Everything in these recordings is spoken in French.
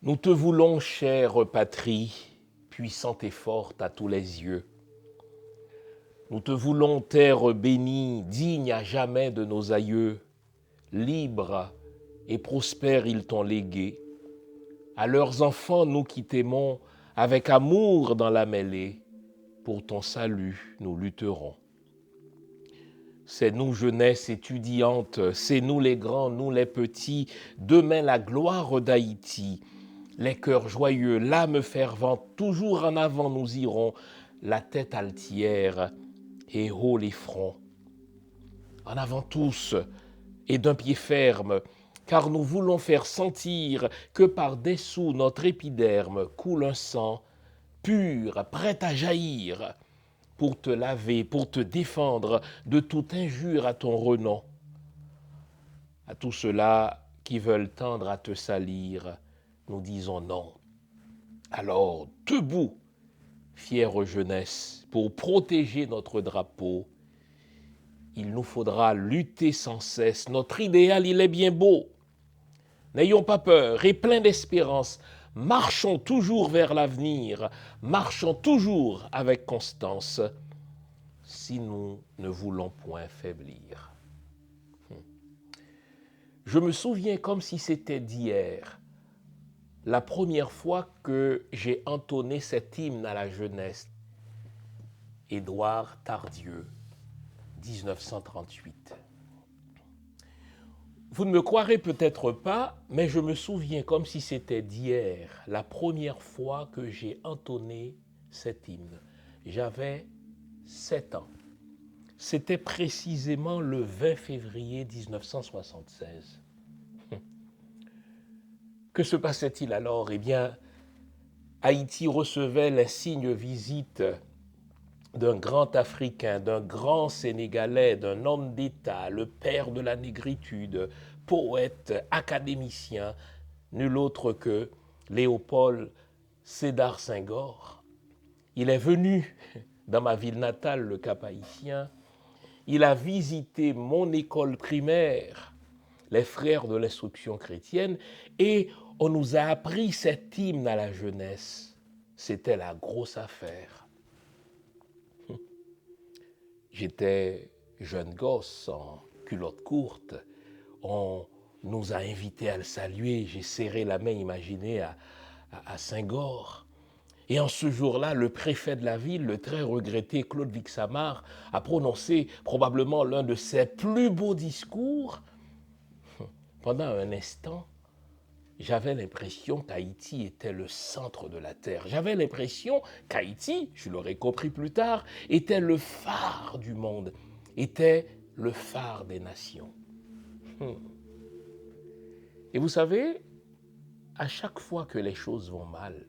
Nous te voulons, chère patrie, puissante et forte à tous les yeux. Nous te voulons, terre bénie, digne à jamais de nos aïeux. Libre et prospère ils t'ont légué. À leurs enfants, nous qui t'aimons, avec amour dans la mêlée, pour ton salut, nous lutterons. C'est nous, jeunesse étudiante, c'est nous les grands, nous les petits, demain la gloire d'Haïti. Les cœurs joyeux, l'âme fervente, toujours en avant nous irons, la tête altière et haut les fronts. En avant tous et d'un pied ferme, car nous voulons faire sentir que par dessous notre épiderme coule un sang pur, prêt à jaillir, pour te laver, pour te défendre de toute injure à ton renom. À tous ceux-là qui veulent tendre à te salir, nous disons non. Alors, debout, fière jeunesse, pour protéger notre drapeau, il nous faudra lutter sans cesse. Notre idéal, il est bien beau. N'ayons pas peur et plein d'espérance. Marchons toujours vers l'avenir. Marchons toujours avec constance. Si nous ne voulons point faiblir. Je me souviens comme si c'était d'hier, la première fois que j'ai entonné cet hymne à la jeunesse. Édouard Tardieu, 1938. Vous ne me croirez peut-être pas, mais je me souviens comme si c'était d'hier, la première fois que j'ai entonné cet hymne. J'avais 7 ans. C'était précisément le 20 février 1976. Que se passait-il alors? Eh bien, Haïti recevait l'insigne visite d'un grand Africain, d'un grand Sénégalais, d'un homme d'État, le père de la négritude, poète, académicien, nul autre que Léopold Sédar Senghor. Il est venu dans ma ville natale, le Cap-Haïtien. Il a visité mon école primaire, les frères de l'instruction chrétienne, et on nous a appris cet hymne à la jeunesse. C'était la grosse affaire. J'étais jeune gosse en culotte courte. On nous a invités à le saluer. J'ai serré la main, imaginez, à Senghor. Et en ce jour-là, le préfet de la ville, le très regretté Claude Vixamar, a prononcé probablement l'un de ses plus beaux discours. Pendant un instant, j'avais l'impression qu'Haïti était le centre de la Terre. J'avais l'impression qu'Haïti, je l'aurais compris plus tard, était le phare du monde, était le phare des nations. Et vous savez, à chaque fois que les choses vont mal,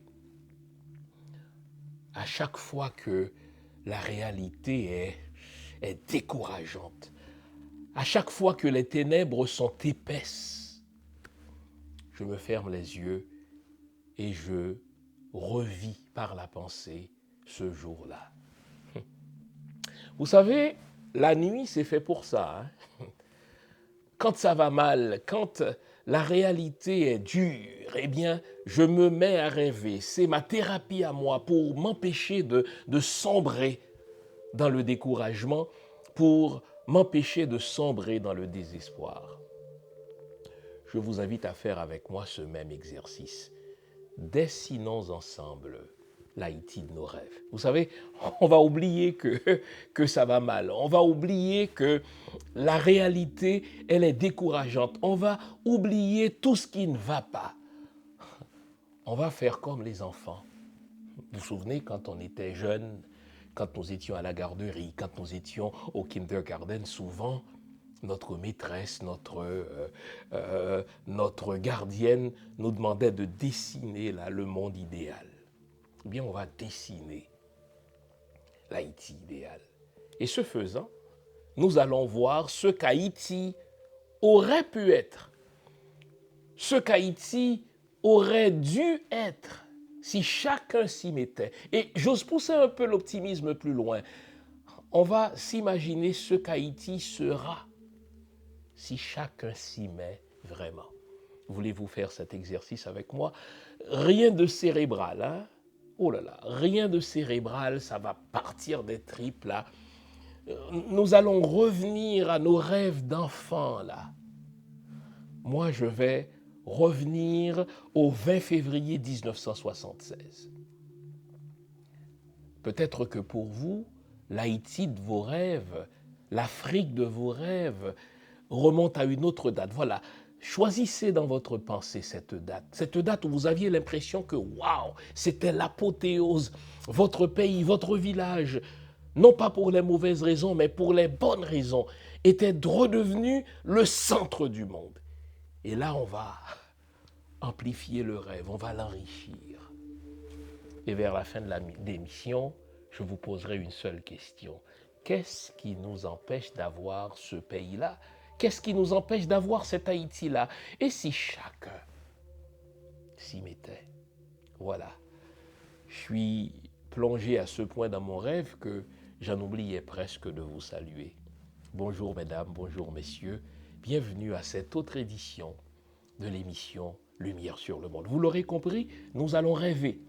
à chaque fois que la réalité est décourageante, à chaque fois que les ténèbres sont épaisses, je me ferme les yeux et je revis par la pensée ce jour-là. Vous savez, la nuit, c'est fait pour ça. Quand ça va mal, quand la réalité est dure, eh bien, je me mets à rêver. C'est ma thérapie à moi pour m'empêcher de sombrer dans le découragement, pour m'empêcher de sombrer dans le désespoir. Je vous invite à faire avec moi ce même exercice. Dessinons ensemble l'Haïti de nos rêves. Vous savez, on va oublier que ça va mal. On va oublier que la réalité, elle est décourageante. On va oublier tout ce qui ne va pas. On va faire comme les enfants. Vous vous souvenez quand on était jeunes, quand nous étions à la garderie, quand nous étions au kindergarten, souvent, notre maîtresse, notre gardienne nous demandait de dessiner là, le monde idéal. Eh bien, on va dessiner l'Haïti idéal. Et ce faisant, nous allons voir ce qu'Haïti aurait pu être, ce qu'Haïti aurait dû être si chacun s'y mettait. Et j'ose pousser un peu l'optimisme plus loin. On va s'imaginer ce qu'Haïti sera si chacun s'y met vraiment. Voulez-vous faire cet exercice avec moi? Rien de cérébral, hein? Oh là là, rien de cérébral, ça va partir des tripes là. Nous allons revenir à nos rêves d'enfants là. Moi, je vais revenir au 20 février 1976. Peut-être que pour vous, l'Haïti de vos rêves, l'Afrique de vos rêves remonte à une autre date. Voilà, choisissez dans votre pensée cette date où vous aviez l'impression que waouh, c'était l'apothéose, votre pays, votre village, non pas pour les mauvaises raisons, mais pour les bonnes raisons, était redevenu le centre du monde. Et là, on va amplifier le rêve, on va l'enrichir. Et vers la fin de l'émission, je vous poserai une seule question. Qu'est-ce qui nous empêche d'avoir ce pays-là? Qu'est-ce qui nous empêche d'avoir cet Haïti-là? Et si chacun s'y mettait? Voilà. Je suis plongé à ce point dans mon rêve que j'en oubliais presque de vous saluer. Bonjour mesdames, bonjour messieurs. Bienvenue à cette autre édition de l'émission Lumière sur le monde. Vous l'aurez compris, nous allons rêver.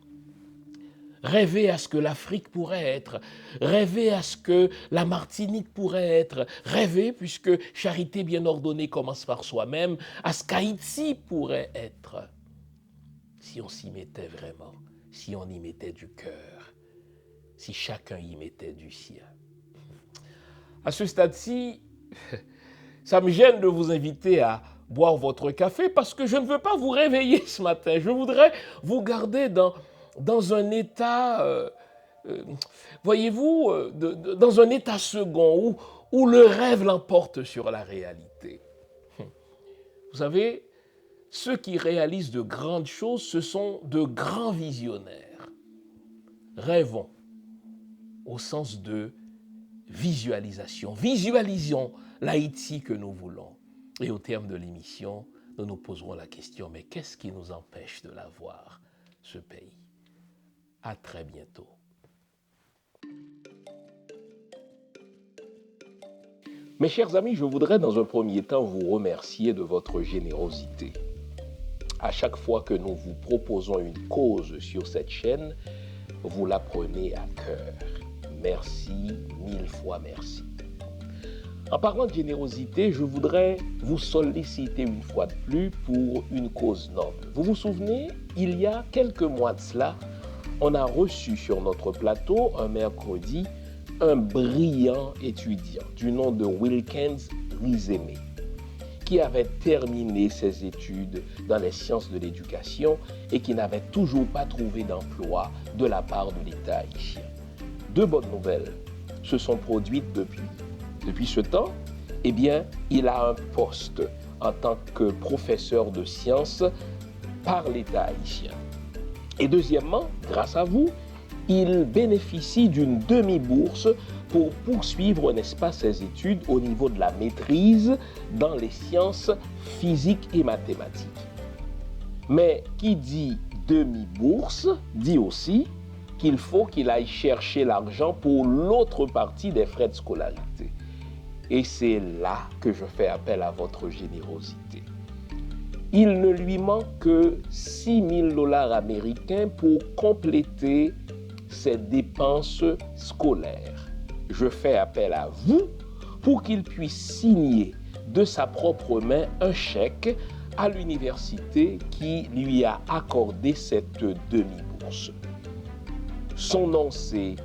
Rêver à ce que l'Afrique pourrait être, rêver à ce que la Martinique pourrait être, rêver, puisque charité bien ordonnée commence par soi-même, à ce qu'Haïti pourrait être, si on s'y mettait vraiment, si on y mettait du cœur, si chacun y mettait du sien. À ce stade-ci, ça me gêne de vous inviter à boire votre café parce que je ne veux pas vous réveiller ce matin. Je voudrais vous garder dans un état, voyez-vous, dans un état second où le rêve l'emporte sur la réalité. Vous savez, ceux qui réalisent de grandes choses, ce sont de grands visionnaires. Rêvons au sens de visualisation. Visualisons l'Haïti que nous voulons. Et au terme de l'émission, nous nous poserons la question, mais qu'est-ce qui nous empêche de l'avoir, ce pays? À très bientôt. Mes chers amis, je voudrais dans un premier temps vous remercier de votre générosité. À chaque fois que nous vous proposons une cause sur cette chaîne, vous la prenez à cœur. Merci, 1000 fois merci. En parlant de générosité, je voudrais vous solliciter une fois de plus pour une cause noble. Vous vous souvenez, il y a quelques mois de cela, on a reçu sur notre plateau, un mercredi, un brillant étudiant du nom de Wilkens Rizeme, qui avait terminé ses études dans les sciences de l'éducation et qui n'avait toujours pas trouvé d'emploi de la part de l'État haïtien. Deux bonnes nouvelles se sont produites depuis ce temps. Eh bien, il a un poste en tant que professeur de sciences par l'État haïtien. Et deuxièmement, grâce à vous, il bénéficie d'une demi-bourse pour poursuivre, n'est-ce pas, ses études au niveau de la maîtrise dans les sciences physiques et mathématiques. Mais qui dit demi-bourse dit aussi qu'il faut qu'il aille chercher l'argent pour l'autre partie des frais de scolarité. Et c'est là que je fais appel à votre générosité. Il ne lui manque que $6,000 américains pour compléter ses dépenses scolaires. Je fais appel à vous pour qu'il puisse signer de sa propre main un chèque à l'université qui lui a accordé cette demi-bourse. Son nom c'est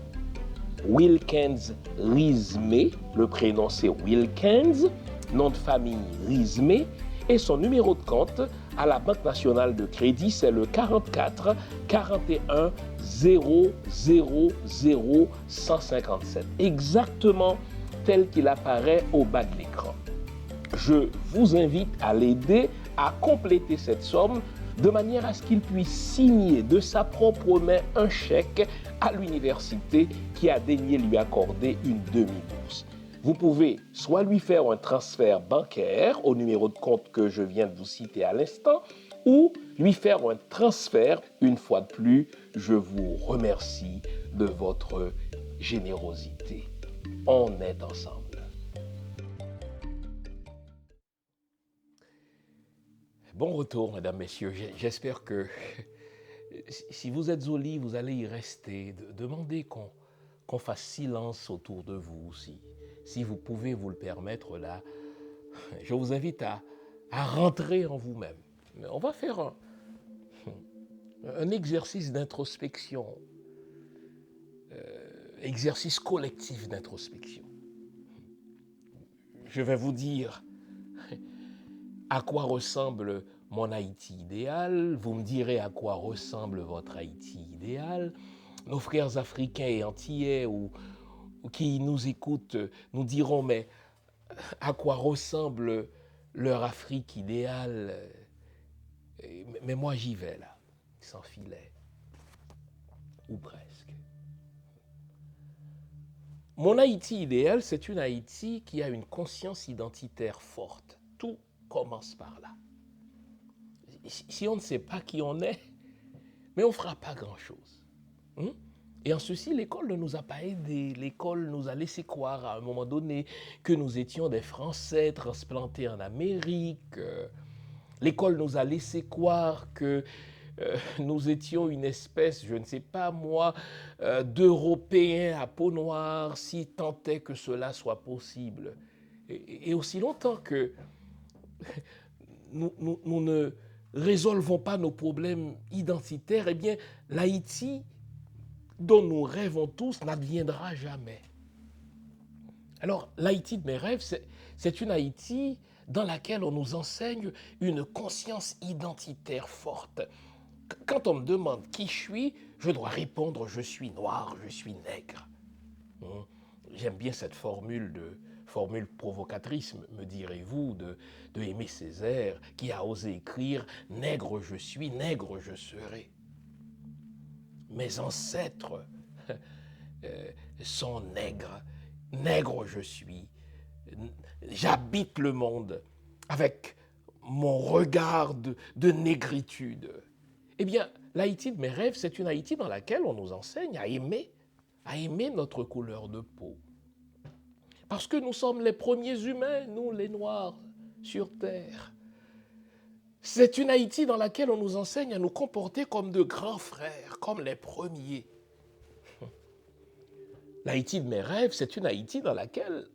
Wilkens Rizeme, le prénom c'est Wilkens, nom de famille Rizeme, et son numéro de compte à la Banque nationale de crédit c'est le 44 41 000 157, exactement tel qu'il apparaît au bas de l'écran. Je vous invite à l'aider à compléter cette somme de manière à ce qu'il puisse signer de sa propre main un chèque à l'université qui a daigné lui accorder une demi-bourse. Vous pouvez soit lui faire un transfert bancaire au numéro de compte que je viens de vous citer à l'instant, ou lui faire un transfert. Une fois de plus, je vous remercie de votre générosité. On est ensemble. Bon retour, mesdames, messieurs. J'espère que si vous êtes au lit, vous allez y rester. Demandez qu'on fasse silence autour de vous. Si vous pouvez vous le permettre, là, je vous invite à rentrer en vous-même. On va faire un exercice d'introspection, exercice collectif d'introspection. Je vais vous dire à quoi ressemble mon Haïti idéal, vous me direz à quoi ressemble votre Haïti idéal. Nos frères africains et antillais ou qui nous écoutent nous diront, mais à quoi ressemble leur Afrique idéale? Mais moi j'y vais là, sans filet, ou presque. Mon Haïti idéal, c'est une Haïti qui a une conscience identitaire forte. Tout commence par là. Si on ne sait pas qui on est, mais on ne fera pas grand-chose. Et en ceci, l'école ne nous a pas aidés. L'école nous a laissé croire à un moment donné que nous étions des Français transplantés en Amérique. L'école nous a laissé croire que nous étions une espèce, je ne sais pas moi, d'Européens à peau noire, si tant est que cela soit possible. Et aussi longtemps que nous ne résolvons pas nos problèmes identitaires, eh bien, l'Haïti dont nous rêvons tous n'adviendra jamais. Alors, l'Haïti de mes rêves, c'est une Haïti dans laquelle on nous enseigne une conscience identitaire forte. Quand on me demande qui je suis, je dois répondre je suis noir, je suis nègre. J'aime bien cette formule provocatrice, me direz-vous, de Aimé Césaire, qui a osé écrire « Nègre je suis, nègre je serai ». Mes ancêtres sont nègres, nègre je suis. J'habite le monde avec mon regard de négritude. Eh bien, l'Haïti de mes rêves, c'est une Haïti dans laquelle on nous enseigne à aimer notre couleur de peau. Parce que nous sommes les premiers humains, nous les Noirs, sur Terre. C'est une Haïti dans laquelle on nous enseigne à nous comporter comme de grands frères, comme les premiers. L'Haïti de mes rêves, c'est une Haïti dans laquelle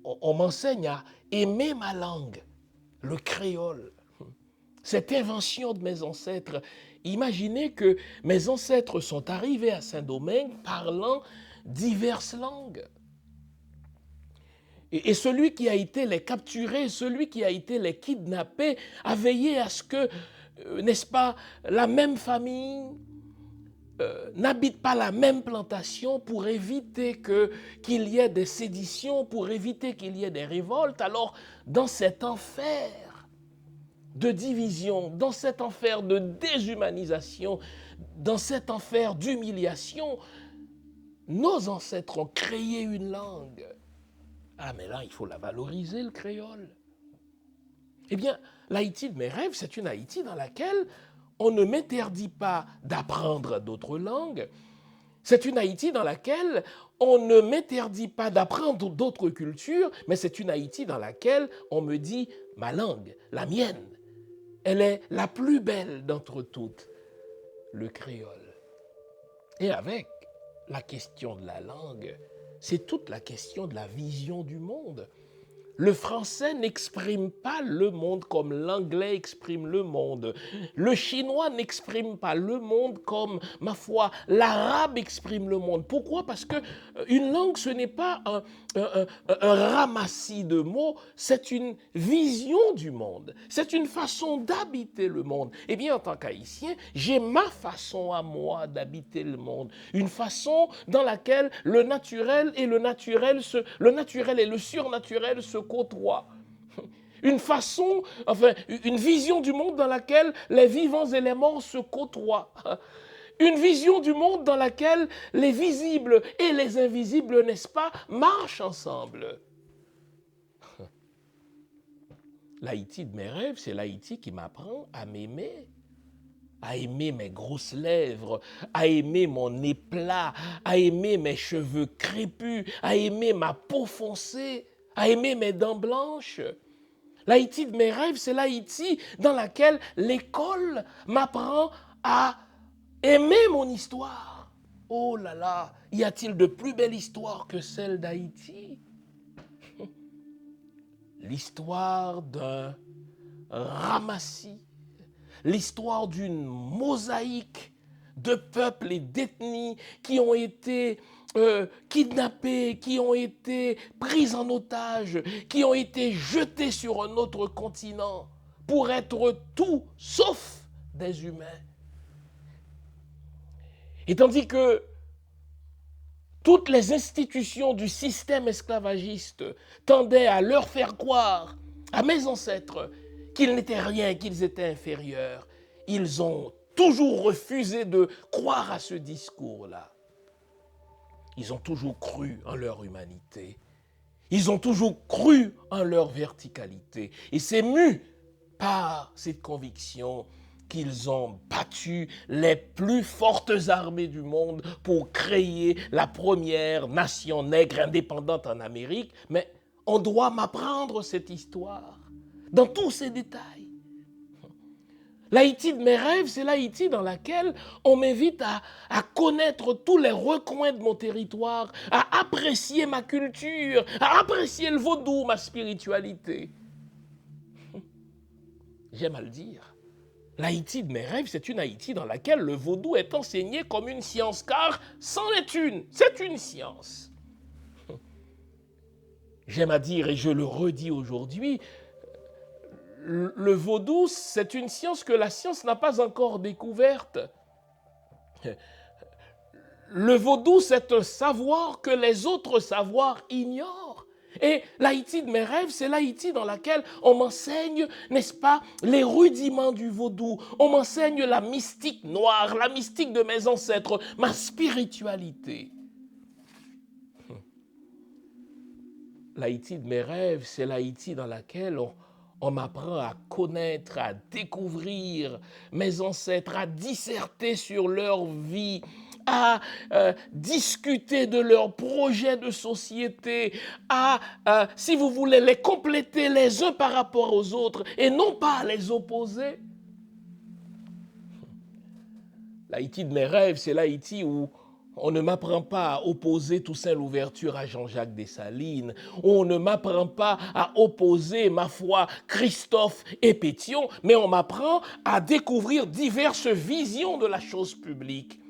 on m'enseigne à aimer ma langue, le créole. Cette invention de mes ancêtres. Imaginez que mes ancêtres sont arrivés à Saint-Domingue parlant diverses langues. Et celui qui a été les capturer, celui qui a été les kidnapper, a veillé à ce que, n'est-ce pas, la même famille n'habite pas la même plantation pour éviter qu'il y ait des séditions, pour éviter qu'il y ait des révoltes. Alors, dans cet enfer de division, dans cet enfer de déshumanisation, dans cet enfer d'humiliation, nos ancêtres ont créé une langue. Ah, mais là, il faut la valoriser, le créole. Eh bien, l'Haïti de mes rêves, c'est une Haïti dans laquelle on ne m'interdit pas d'apprendre d'autres langues. C'est une Haïti dans laquelle on ne m'interdit pas d'apprendre d'autres cultures, mais c'est une Haïti dans laquelle on me dit ma langue, la mienne, elle est la plus belle d'entre toutes, le créole. Et avec la question de la langue, c'est toute la question de la vision du monde. Le français n'exprime pas le monde comme l'anglais exprime le monde. Le chinois n'exprime pas le monde comme, ma foi, l'arabe exprime le monde. Pourquoi? Parce que une langue, ce n'est pas un ramassis de mots, c'est une vision du monde. C'est une façon d'habiter le monde. Eh bien, en tant qu'Haïtien, j'ai ma façon à moi d'habiter le monde. Une façon dans laquelle le naturel et le surnaturel se côtoient. Une façon, enfin, une vision du monde dans laquelle les vivants et les morts se côtoient. Une vision du monde dans laquelle les visibles et les invisibles, n'est-ce pas, marchent ensemble. L'Haïti de mes rêves, c'est l'Haïti qui m'apprend à m'aimer, à aimer mes grosses lèvres, à aimer mon nez plat, à aimer mes cheveux crépus, à aimer ma peau foncée, à aimer mes dents blanches. L'Haïti de mes rêves, c'est l'Haïti dans laquelle l'école m'apprend à aimer mon histoire. Oh là là, y a-t-il de plus belle histoire que celle d'Haïti? L'histoire d'un ramassis, l'histoire d'une mosaïque de peuples et d'ethnies qui ont été kidnappés, qui ont été pris en otage, qui ont été jetés sur un autre continent pour être tout sauf des humains. Et tandis que toutes les institutions du système esclavagiste tendaient à leur faire croire, à mes ancêtres, qu'ils n'étaient rien, qu'ils étaient inférieurs, ils ont toujours refusé de croire à ce discours-là. Ils ont toujours cru en leur humanité. Ils ont toujours cru en leur verticalité. Et c'est mu par cette conviction qu'ils ont battu les plus fortes armées du monde pour créer la première nation nègre indépendante en Amérique. Mais on doit m'apprendre cette histoire dans tous ses détails. L'Haïti de mes rêves, c'est l'Haïti dans laquelle on m'invite à connaître tous les recoins de mon territoire, à apprécier ma culture, à apprécier le vaudou, ma spiritualité. J'aime à le dire. L'Haïti de mes rêves, c'est une Haïti dans laquelle le vaudou est enseigné comme une science, car c'en est une, c'est une science. J'aime à dire, et je le redis aujourd'hui, le vaudou, c'est une science que la science n'a pas encore découverte. Le vaudou, c'est un savoir que les autres savoirs ignorent. Et l'Haïti de mes rêves, c'est l'Haïti dans laquelle on m'enseigne, n'est-ce pas, les rudiments du vaudou. On m'enseigne la mystique noire, la mystique de mes ancêtres, ma spiritualité. L'Haïti de mes rêves, c'est l'Haïti dans laquelle on m'apprend à connaître, à découvrir mes ancêtres, à disserter sur leur vie, à discuter de leurs projets de société, à, si vous voulez, les compléter les uns par rapport aux autres et non pas à les opposer. L'Haïti de mes rêves, c'est l'Haïti où on ne m'apprend pas à opposer Toussaint Louverture à Jean-Jacques Dessalines. On ne m'apprend pas à opposer, ma foi, Christophe et Pétion, mais on m'apprend à découvrir diverses visions de la chose publique.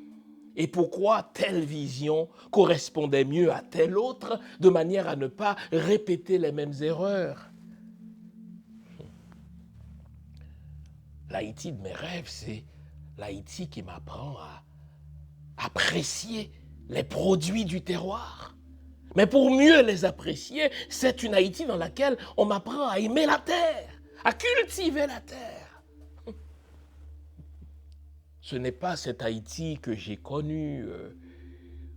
Et pourquoi telle vision correspondait mieux à telle autre, de manière à ne pas répéter les mêmes erreurs. L'Haïti de mes rêves, c'est l'Haïti qui m'apprend à apprécier les produits du terroir. Mais pour mieux les apprécier, c'est une Haïti dans laquelle on m'apprend à aimer la terre, à cultiver la terre. Ce n'est pas cette Haïti que j'ai connue,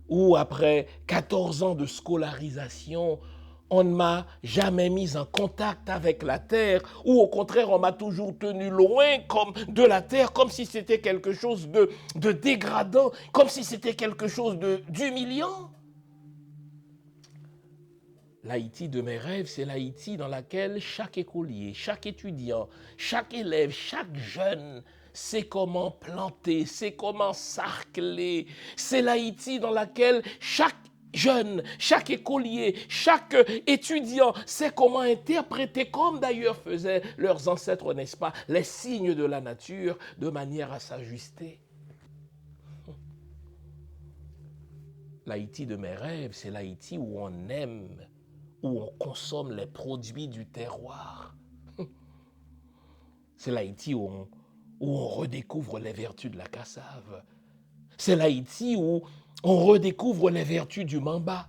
où après 14 ans de scolarisation, on ne m'a jamais mis en contact avec la terre, ou au contraire, on m'a toujours tenu loin de la terre, comme si c'était quelque chose de dégradant, comme si c'était quelque chose d'humiliant. L'Haïti de mes rêves, c'est l'Haïti dans laquelle chaque écolier, chaque étudiant, chaque élève, chaque jeune sait comment planter, sait comment sarcler. C'est l'Haïti dans laquelle chaque jeune, chaque écolier, chaque étudiant sait comment interpréter, comme d'ailleurs faisaient leurs ancêtres, n'est-ce pas, les signes de la nature de manière à s'ajuster. L'Haïti de mes rêves, c'est l'Haïti où on aime, où on consomme les produits du terroir. C'est l'Haïti où on redécouvre les vertus de la cassave. C'est l'Haïti où on redécouvre les vertus du mamba.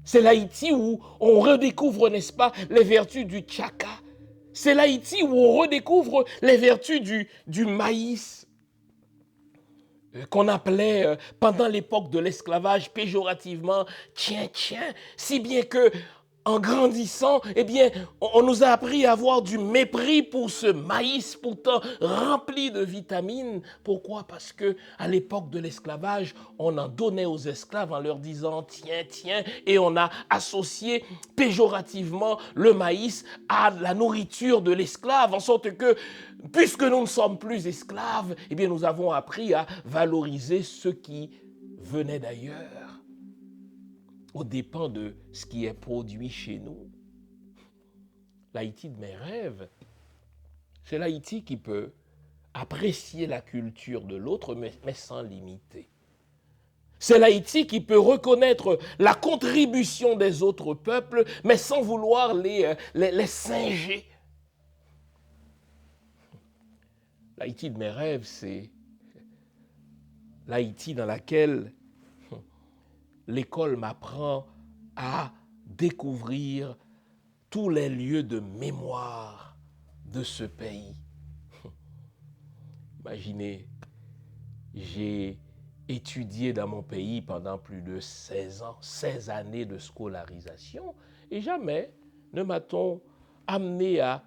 C'est l'Haïti où on redécouvre, n'est-ce pas, les vertus du tchaka. C'est l'Haïti où on redécouvre les vertus du maïs, qu'on appelait pendant l'époque de l'esclavage péjorativement « tiens, tiens », si bien que en grandissant, eh bien, on nous a appris à avoir du mépris pour ce maïs pourtant rempli de vitamines. Pourquoi? Parce que à l'époque de l'esclavage, on en donnait aux esclaves en leur disant tiens, tiens, et on a associé péjorativement le maïs à la nourriture de l'esclave, en sorte que puisque nous ne sommes plus esclaves, eh bien, nous avons appris à valoriser ce qui venait d'ailleurs, aux dépens de ce qui est produit chez nous. L'Haïti de mes rêves, c'est l'Haïti qui peut apprécier la culture de l'autre, mais sans limiter. C'est l'Haïti qui peut reconnaître la contribution des autres peuples, mais sans vouloir les singer. L'Haïti de mes rêves, c'est l'Haïti dans laquelle l'école m'apprend à découvrir tous les lieux de mémoire de ce pays. Imaginez, j'ai étudié dans mon pays pendant plus de 16 ans, 16 années de scolarisation, et jamais ne m'a-t-on amené à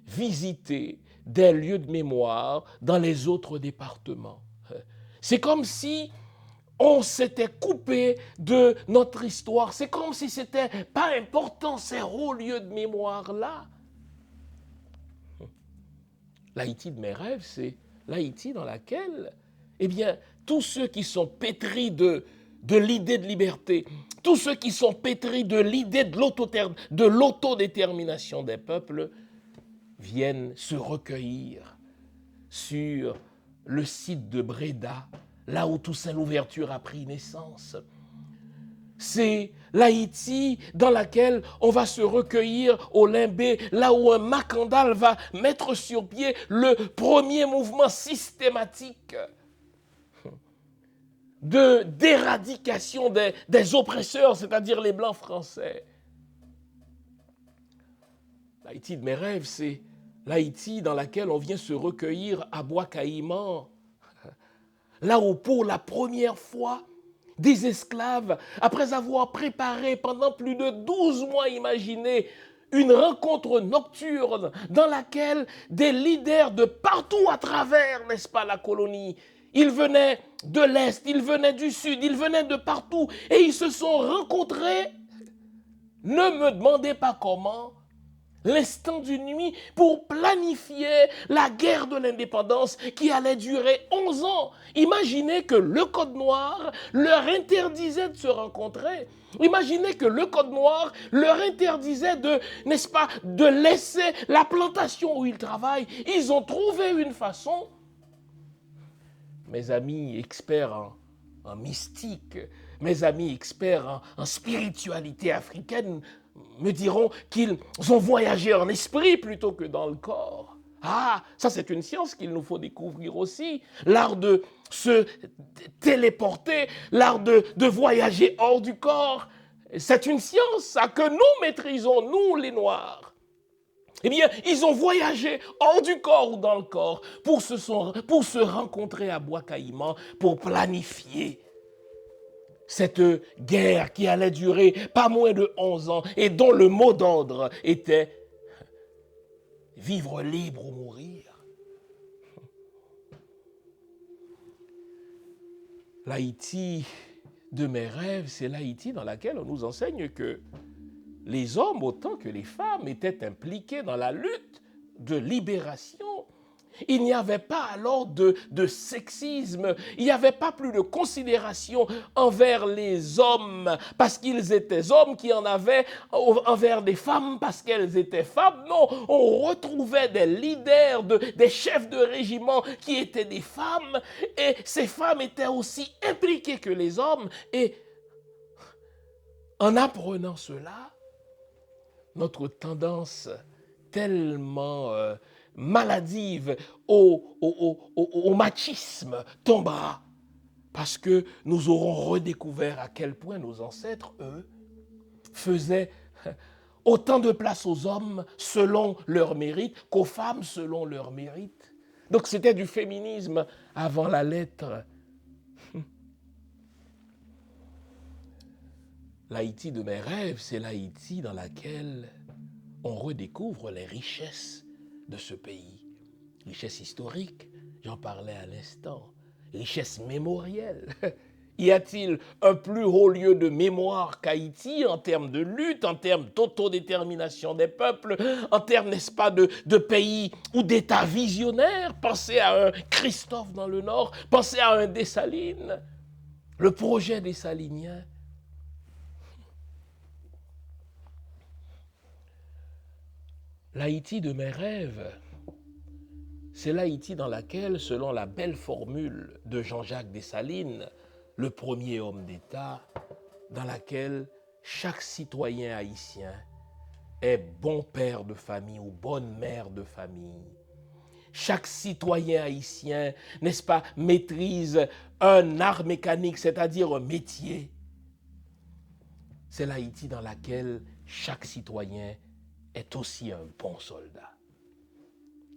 visiter des lieux de mémoire dans les autres départements. C'est comme si on s'était coupé de notre histoire. C'est comme si c'était pas important ces hauts lieux de mémoire-là. L'Haïti de mes rêves, c'est l'Haïti dans laquelle, eh bien, tous ceux qui sont pétris de l'idée de liberté, tous ceux qui sont pétris de l'idée de l'autodétermination des peuples, viennent se recueillir sur le site de Bréda, là où Toussaint Louverture a pris naissance. C'est l'Haïti dans laquelle on va se recueillir au Limbé, là où un Macandal va mettre sur pied le premier mouvement systématique d'éradication des oppresseurs, c'est-à-dire les Blancs français. L'Haïti de mes rêves, c'est l'Haïti dans laquelle on vient se recueillir à Bois-Caïman, là où pour la première fois, des esclaves, après avoir préparé pendant plus de 12 mois, imaginez, une rencontre nocturne dans laquelle des leaders de partout à travers, n'est-ce pas, la colonie, ils venaient de l'Est, ils venaient du Sud, ils venaient de partout et ils se sont rencontrés, ne me demandez pas comment, l'instant d'une nuit pour planifier la guerre de l'indépendance qui allait durer 11 ans. Imaginez que le Code noir leur interdisait de se rencontrer. Imaginez que le Code noir leur interdisait de, n'est-ce pas, de laisser la plantation où ils travaillent. Ils ont trouvé une façon. Mes amis experts en mystique, mes amis experts en spiritualité africaine me diront qu'ils ont voyagé en esprit plutôt que dans le corps. Ah, ça c'est une science qu'il nous faut découvrir aussi. L'art de se téléporter, l'art de voyager hors du corps. C'est une science, ça, que nous maîtrisons, nous les Noirs. Eh bien, ils ont voyagé hors du corps ou dans le corps pour se rencontrer à Bois-Caïman, pour planifier cette guerre qui allait durer pas moins de 11 ans et dont le mot d'ordre était vivre libre ou mourir. L'Haïti de mes rêves, c'est l'Haïti dans laquelle on nous enseigne que les hommes autant que les femmes étaient impliqués dans la lutte de libération. Il n'y avait pas alors de sexisme, il n'y avait pas plus de considération envers les hommes parce qu'ils étaient hommes qu'il y en avait envers des femmes parce qu'elles étaient femmes. Non, on retrouvait des leaders, des chefs de régiment qui étaient des femmes et ces femmes étaient aussi impliquées que les hommes. Et en apprenant cela, notre tendance tellement maladive au machisme tombera parce que nous aurons redécouvert à quel point nos ancêtres, eux, faisaient autant de place aux hommes selon leur mérite qu'aux femmes selon leur mérite. Donc c'était du féminisme avant la lettre. L'Haïti de mes rêves, c'est l'Haïti dans laquelle on redécouvre les richesses de ce pays. Richesses historiques, j'en parlais à l'instant. Richesses mémorielles. Y a-t-il un plus haut lieu de mémoire qu'Haïti en termes de lutte, en termes d'autodétermination des peuples, en termes, n'est-ce pas, de pays ou d'États visionnaires? Pensez à un Christophe dans le Nord, pensez à un Dessalines, le projet dessalinien. L'Haïti de mes rêves, c'est l'Haïti dans laquelle, selon la belle formule de Jean-Jacques Dessalines, le premier homme d'État, dans laquelle chaque citoyen haïtien est bon père de famille ou bonne mère de famille. Chaque citoyen haïtien, n'est-ce pas, maîtrise un art mécanique, c'est-à-dire un métier. C'est l'Haïti dans laquelle chaque citoyen est aussi un bon soldat.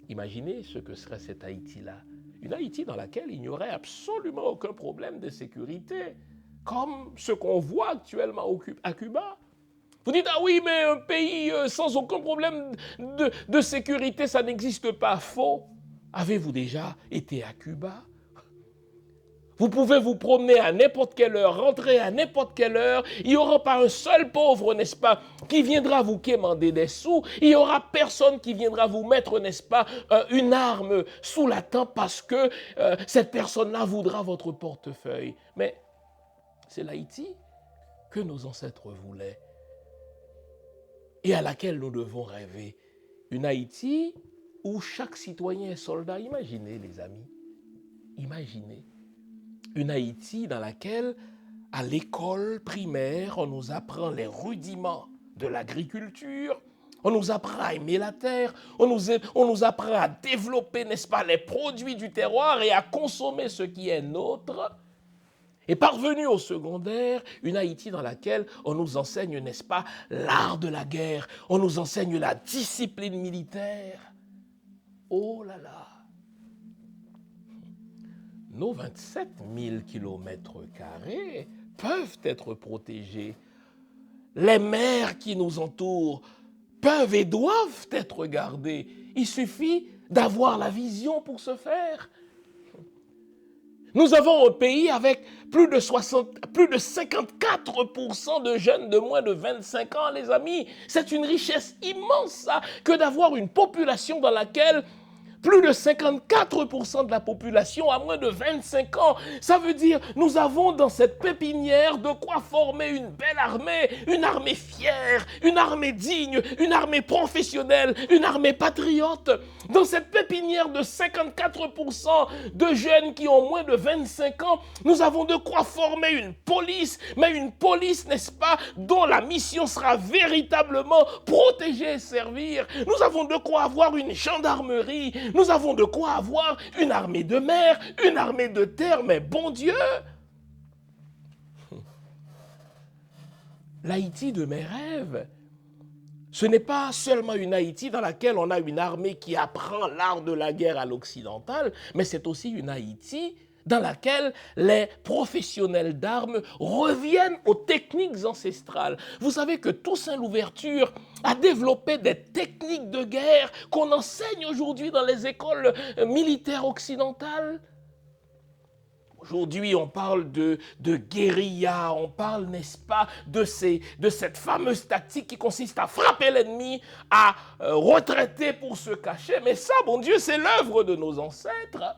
Imaginez ce que serait cette Haïti-là. Une Haïti dans laquelle il n'y aurait absolument aucun problème de sécurité, comme ce qu'on voit actuellement à Cuba. Vous dites, ah oui, mais un pays sans aucun problème de sécurité, ça n'existe pas. Faux. Avez-vous déjà été à Cuba? Vous pouvez vous promener à n'importe quelle heure, rentrer à n'importe quelle heure. Il n'y aura pas un seul pauvre, n'est-ce pas, qui viendra vous quémander des sous. Il n'y aura personne qui viendra vous mettre, n'est-ce pas, une arme sous la tempe parce que cette personne-là voudra votre portefeuille. Mais c'est l'Haïti que nos ancêtres voulaient et à laquelle nous devons rêver. Une Haïti où chaque citoyen est soldat. Imaginez, les amis, imaginez. Une Haïti dans laquelle, à l'école primaire, on nous apprend les rudiments de l'agriculture, on nous apprend à aimer la terre, on nous apprend à développer, n'est-ce pas, les produits du terroir et à consommer ce qui est nôtre. Et parvenu au secondaire, une Haïti dans laquelle on nous enseigne, n'est-ce pas, l'art de la guerre, on nous enseigne la discipline militaire. Oh là là! Nos 27 000 km² peuvent être protégés. Les mers qui nous entourent peuvent et doivent être gardées. Il suffit d'avoir la vision pour ce faire. Nous avons un pays avec plus de 54% de jeunes de moins de 25 ans, les amis. C'est une richesse immense, ça, que d'avoir une population dans laquelle plus de 54% de la population a moins de 25 ans. Ça veut dire nous avons dans cette pépinière de quoi former une belle armée, une armée fière, une armée digne, une armée professionnelle, une armée patriote. Dans cette pépinière de 54% de jeunes qui ont moins de 25 ans, nous avons de quoi former une police, mais une police, n'est-ce pas, dont la mission sera véritablement protéger et servir. Nous avons de quoi avoir une gendarmerie. Nous avons de quoi avoir une armée de mer, une armée de terre, mais bon Dieu! L'Haïti de mes rêves, ce n'est pas seulement une Haïti dans laquelle on a une armée qui apprend l'art de la guerre à l'occidental, mais c'est aussi une Haïti dans laquelle les professionnels d'armes reviennent aux techniques ancestrales. Vous savez que Toussaint Louverture a développé des techniques de guerre qu'on enseigne aujourd'hui dans les écoles militaires occidentales. Aujourd'hui, on parle de guérilla, on parle, n'est-ce pas, de cette fameuse tactique qui consiste à frapper l'ennemi, à retraiter pour se cacher. Mais ça, bon Dieu, c'est l'œuvre de nos ancêtres.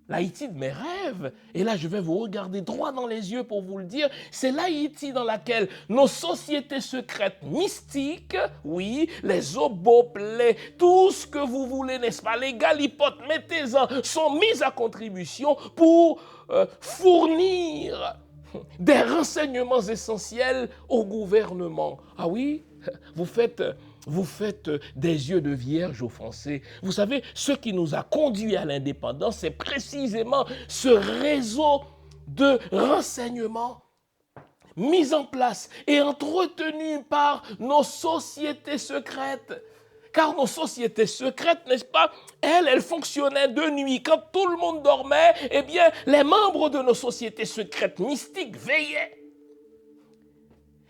L'Haïti de mes rêves, et là je vais vous regarder droit dans les yeux pour vous le dire, c'est l'Haïti dans laquelle nos sociétés secrètes mystiques, oui, les oboplets, tout ce que vous voulez, n'est-ce pas, les galipotes, mettez-en, sont mises à contribution pour fournir des renseignements essentiels au gouvernement. Ah oui, vous faites des yeux de vierge offensés. Vous savez, ce qui nous a conduit à l'indépendance, c'est précisément ce réseau de renseignements mis en place et entretenu par nos sociétés secrètes. Car nos sociétés secrètes, n'est-ce pas, elles fonctionnaient de nuit. Quand tout le monde dormait, eh bien, les membres de nos sociétés secrètes mystiques veillaient.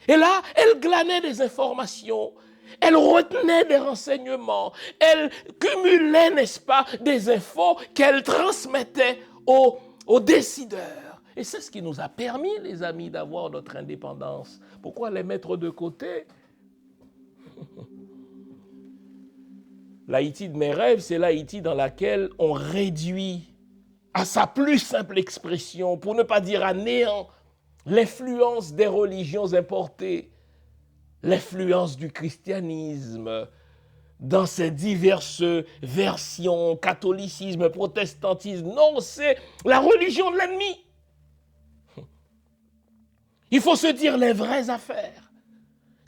Et là, elle glanait des informations, elle retenait des renseignements, elle cumulait, n'est-ce pas, des infos qu'elle transmettait aux décideurs. Et c'est ce qui nous a permis, les amis, d'avoir notre indépendance. Pourquoi les mettre de côté? L'Haïti de mes rêves, c'est l'Haïti dans laquelle on réduit à sa plus simple expression, pour ne pas dire à néant, l'influence des religions importées, l'influence du christianisme dans ses diverses versions, catholicisme, protestantisme. Non, c'est la religion de l'ennemi. Il faut se dire les vraies affaires.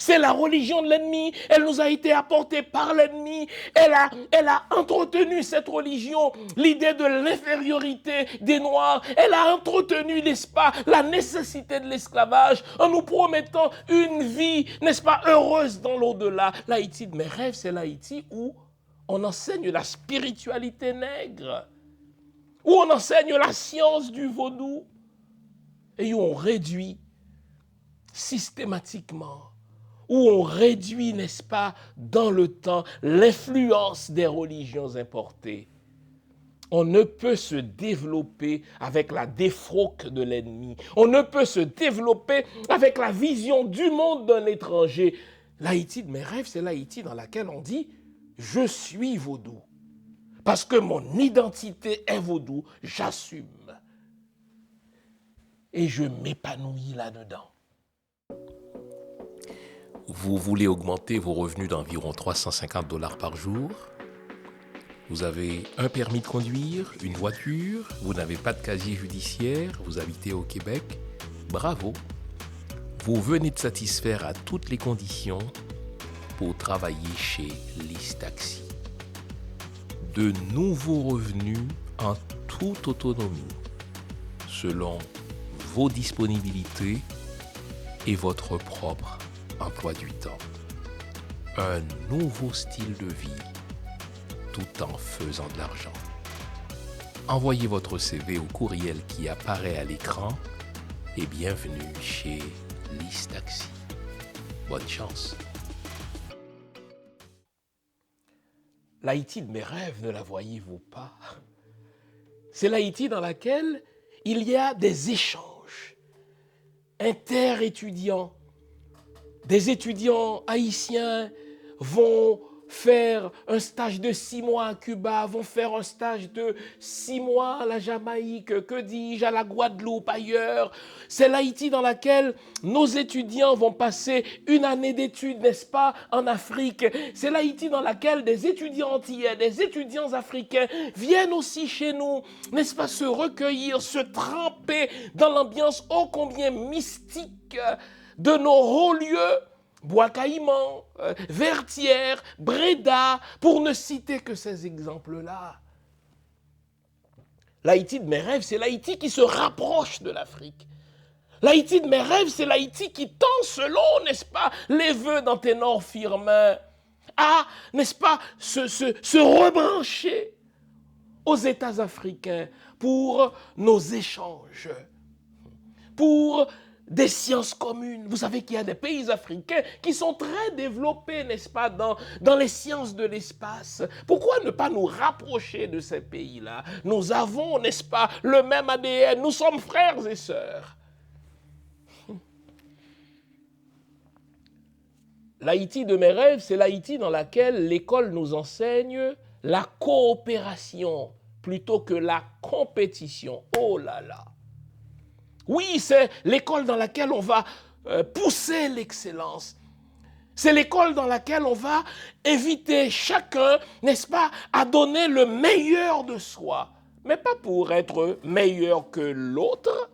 C'est la religion de l'ennemi, elle nous a été apportée par l'ennemi, elle a entretenu cette religion, l'idée de l'infériorité des Noirs, elle a entretenu, n'est-ce pas, la nécessité de l'esclavage en nous promettant une vie, n'est-ce pas, heureuse dans l'au-delà. L'Haïti de mes rêves, c'est l'Haïti où on enseigne la spiritualité nègre, où on enseigne la science du vaudou et où on réduit systématiquement, où on réduit, n'est-ce pas, dans le temps, l'influence des religions importées. On ne peut se développer avec la défroque de l'ennemi. On ne peut se développer avec la vision du monde d'un étranger. L'Haïti de mes rêves, c'est l'Haïti dans laquelle on dit « Je suis vaudou ». Parce que mon identité est vaudou, j'assume. Et je m'épanouis là-dedans. Vous voulez augmenter vos revenus d'environ $350 par jour? Vous avez un permis de conduire, une voiture, vous n'avez pas de casier judiciaire, vous habitez au Québec? Bravo! Vous venez de satisfaire à toutes les conditions pour travailler chez LeaseTaxi. De nouveaux revenus en toute autonomie, selon vos disponibilités et votre propre emploi du temps. Un nouveau style de vie tout en faisant de l'argent. Envoyez votre CV au courriel qui apparaît à l'écran et bienvenue chez LeaseTaxi. Bonne chance. L'Haïti de mes rêves, ne la voyez-vous pas? C'est l'Haïti dans laquelle il y a des échanges interétudiants. Des étudiants haïtiens vont faire un stage de 6 mois à Cuba, vont faire un stage de 6 mois à la Jamaïque, que dis-je, à la Guadeloupe, ailleurs. C'est l'Haïti dans laquelle nos étudiants vont passer une année d'études, n'est-ce pas, en Afrique. C'est l'Haïti dans laquelle des étudiants antillais, des étudiants africains viennent aussi chez nous, n'est-ce pas, se recueillir, se tremper dans l'ambiance ô combien mystique de nos hauts lieux, Bois-Caïman, Vertières, Bréda, pour ne citer que ces exemples-là. L'Haïti de mes rêves, c'est l'Haïti qui se rapproche de l'Afrique. L'Haïti de mes rêves, c'est l'Haïti qui tend selon, n'est-ce pas, les vœux d'Anténor Firmin, à, n'est-ce pas, se rebrancher aux États africains pour nos échanges, pour des sciences communes. Vous savez qu'il y a des pays africains qui sont très développés, n'est-ce pas, dans les sciences de l'espace. Pourquoi ne pas nous rapprocher de ces pays-là? Nous avons, n'est-ce pas, le même ADN. Nous sommes frères et sœurs. L'Haïti de mes rêves, c'est l'Haïti dans laquelle l'école nous enseigne la coopération plutôt que la compétition. Oh là là! Oui, c'est l'école dans laquelle on va pousser l'excellence. C'est l'école dans laquelle on va inviter chacun, n'est-ce pas, à donner le meilleur de soi. Mais pas pour être meilleur que l'autre.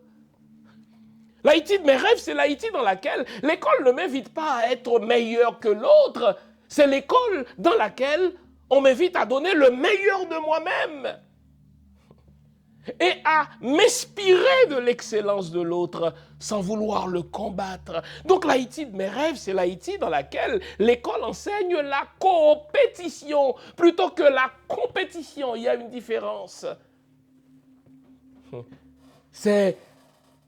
L'Haïti de mes rêves, c'est l'Haïti dans laquelle l'école ne m'invite pas à être meilleur que l'autre. C'est l'école dans laquelle on m'invite à donner le meilleur de moi-même et à m'inspirer de l'excellence de l'autre sans vouloir le combattre. Donc l'Haïti de mes rêves, c'est l'Haïti dans laquelle l'école enseigne la compétition plutôt que la compétition. Il y a une différence. C'est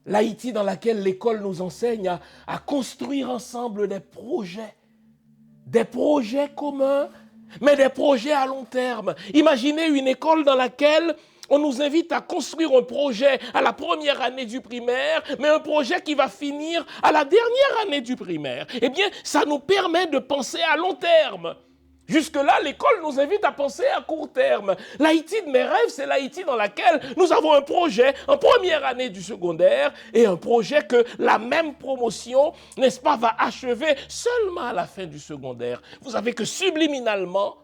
L'Haïti dans laquelle l'école nous enseigne à construire ensemble des projets communs, mais des projets à long terme. Imaginez une école dans laquelle on nous invite à construire un projet à la première année du primaire, mais un projet qui va finir à la dernière année du primaire. Eh bien, ça nous permet de penser à long terme. Jusque-là, l'école nous invite à penser à court terme. L'Haïti de mes rêves, c'est l'Haïti dans laquelle nous avons un projet en première année du secondaire et un projet que la même promotion, n'est-ce pas, va achever seulement à la fin du secondaire. Vous savez que subliminalement,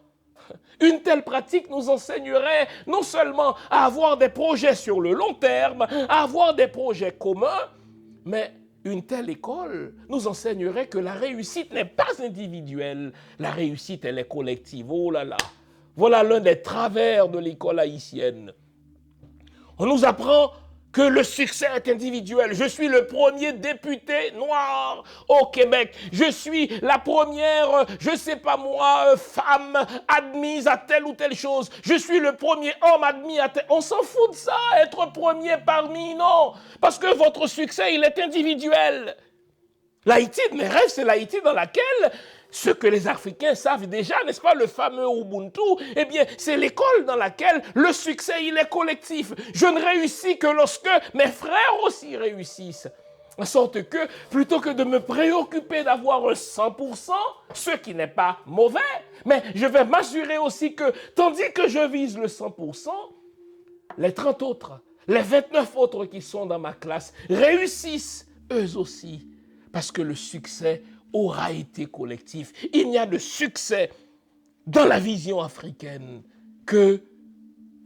une telle pratique nous enseignerait non seulement à avoir des projets sur le long terme, à avoir des projets communs, mais une telle école nous enseignerait que la réussite n'est pas individuelle. La réussite, elle est collective. Oh là là. Voilà l'un des travers de l'école haïtienne. On nous apprend que le succès est individuel. Je suis le premier député noir au Québec. Je suis la première, je sais pas moi, femme admise à telle ou telle chose. Je suis le premier homme admis à telle... On s'en fout de ça, être premier parmi, non. Parce que votre succès, il est individuel. L'Haïti de mes rêves, c'est l'Haïti dans laquelle... Ce que les Africains savent déjà, n'est-ce pas, le fameux Ubuntu, eh bien, c'est l'école dans laquelle le succès, il est collectif. Je ne réussis que lorsque mes frères aussi réussissent. En sorte que, plutôt que de me préoccuper d'avoir un 100%, ce qui n'est pas mauvais, mais je vais m'assurer aussi que, tandis que je vise le 100%, les 30 autres, les 29 autres qui sont dans ma classe réussissent eux aussi. Parce que le succès aura été collectif. Il n'y a de succès dans la vision africaine que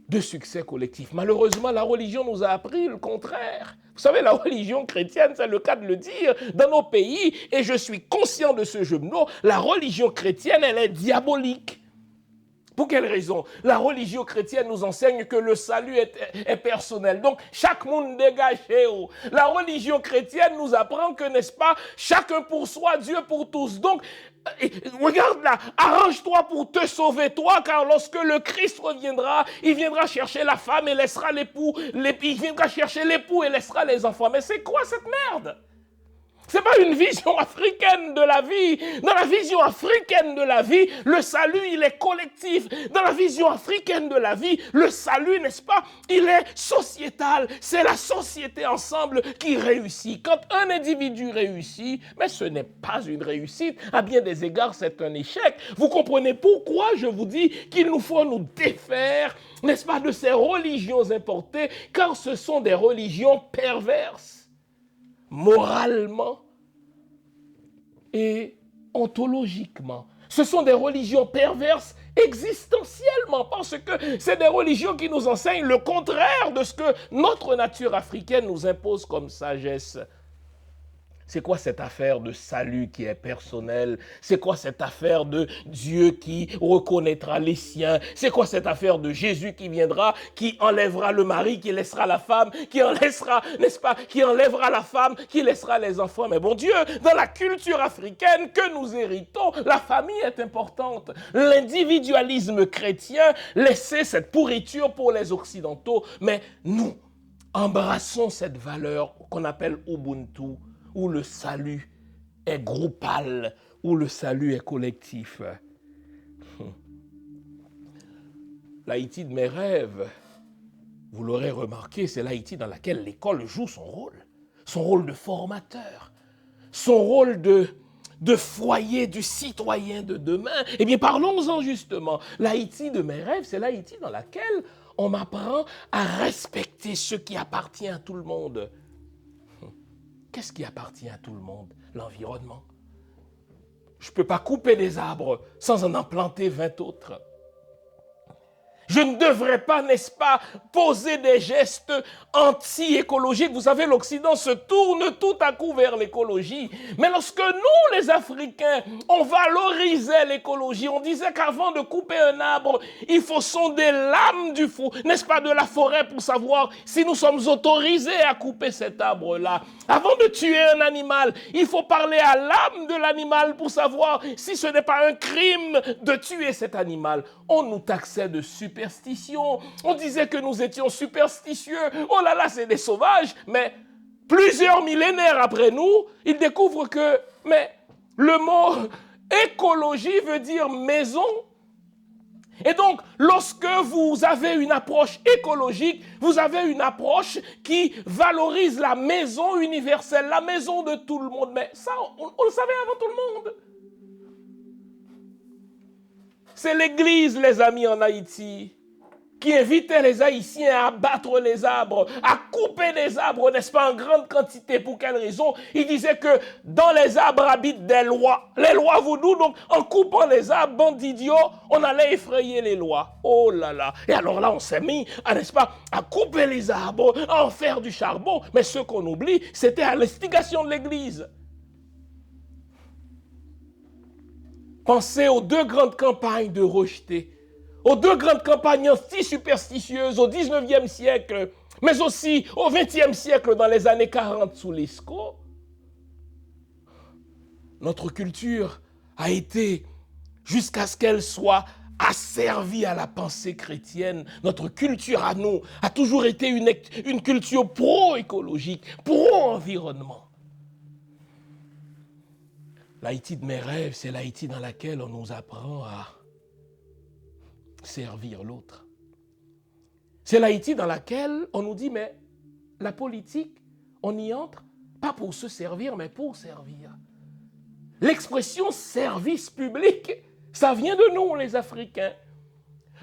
de succès collectif. Malheureusement, la religion nous a appris le contraire. Vous savez, la religion chrétienne, c'est le cas de le dire, dans nos pays, et je suis conscient de ce jeu de mots, la religion chrétienne, elle est diabolique. Pour quelle raison? La religion chrétienne nous enseigne que le salut est personnel. Donc, chaque monde dégagé. La religion chrétienne nous apprend que, n'est-ce pas, chacun pour soi, Dieu pour tous. Donc, regarde là, arrange-toi pour te sauver toi, car lorsque le Christ reviendra, il viendra chercher la femme et laissera l'époux. Il viendra chercher l'époux et laissera les enfants. Mais c'est quoi cette merde? C'est pas une vision africaine de la vie. Dans la vision africaine de la vie, le salut, il est collectif. Dans la vision africaine de la vie, le salut, n'est-ce pas, il est sociétal. C'est la société ensemble qui réussit. Quand un individu réussit, mais ce n'est pas une réussite. À bien des égards, c'est un échec. Vous comprenez pourquoi je vous dis qu'il nous faut nous défaire, n'est-ce pas, de ces religions importées, car ce sont des religions perverses. Moralement et ontologiquement. Ce sont des religions perverses existentiellement parce que c'est des religions qui nous enseignent le contraire de ce que notre nature africaine nous impose comme sagesse. C'est quoi cette affaire de salut qui est personnel? C'est quoi cette affaire de Dieu qui reconnaîtra les siens? C'est quoi cette affaire de Jésus qui viendra, qui enlèvera le mari, qui laissera la femme, qui en laissera, n'est-ce pas, qui enlèvera la femme, qui laissera les enfants? Mais bon Dieu, dans la culture africaine que nous héritons, la famille est importante. L'individualisme chrétien laissait cette pourriture pour les Occidentaux, mais nous embrassons cette valeur qu'on appelle Ubuntu, où le salut est groupal, où le salut est collectif. L'Haïti de mes rêves, vous l'aurez remarqué, c'est l'Haïti dans laquelle l'école joue son rôle de formateur, son rôle de foyer du citoyen de demain. Eh bien, parlons-en justement. L'Haïti de mes rêves, c'est l'Haïti dans laquelle on m'apprend à respecter ce qui appartient à tout le monde. Qu'est-ce qui appartient à tout le monde? L'environnement. Je ne peux pas couper des arbres sans en planter 20 autres. Je ne devrais pas, n'est-ce pas, poser des gestes anti-écologiques. Vous savez, l'Occident se tourne tout à coup vers l'écologie. Mais lorsque nous, les Africains, on valorisait l'écologie, on disait qu'avant de couper un arbre, il faut sonder l'âme du fou, n'est-ce pas, de la forêt pour savoir si nous sommes autorisés à couper cet arbre-là. Avant de tuer un animal, il faut parler à l'âme de l'animal pour savoir si ce n'est pas un crime de tuer cet animal. On nous taxait de superstition. On disait que nous étions superstitieux. Oh là là, c'est des sauvages. Mais plusieurs millénaires après nous, ils découvrent que, mais le mot écologie veut dire maison. Et donc, lorsque vous avez une approche écologique, vous avez une approche qui valorise la maison universelle, la maison de tout le monde. Mais ça, on le savait avant tout le monde. C'est l'Église, les amis, en Haïti, qui invitait les Haïtiens à abattre les arbres, à couper les arbres, n'est-ce pas, en grande quantité. Pour quelle raison? Il disait que dans les arbres habitent des lois. Les lois vaudou, donc en coupant les arbres, bande d'idiots, on allait effrayer les lois. Oh là là. Et alors là, on s'est mis, n'est-ce pas, à couper les arbres, à en faire du charbon. Mais ce qu'on oublie, c'était à l'instigation de l'Église. Pensez aux 2 grandes campagnes de rejeté, aux 2 grandes campagnes anti-superstitieuses au 19e siècle, mais aussi au 20e siècle, dans les années 40 sous l'Escaut. Notre culture a été, jusqu'à ce qu'elle soit asservie à la pensée chrétienne, notre culture à nous a toujours été une culture pro-écologique, pro-environnement. L'Haïti de mes rêves, c'est l'Haïti dans laquelle on nous apprend à servir l'autre. C'est l'Haïti dans laquelle on nous dit, mais la politique, on y entre pas pour se servir, mais pour servir. L'expression service public, ça vient de nous, les Africains.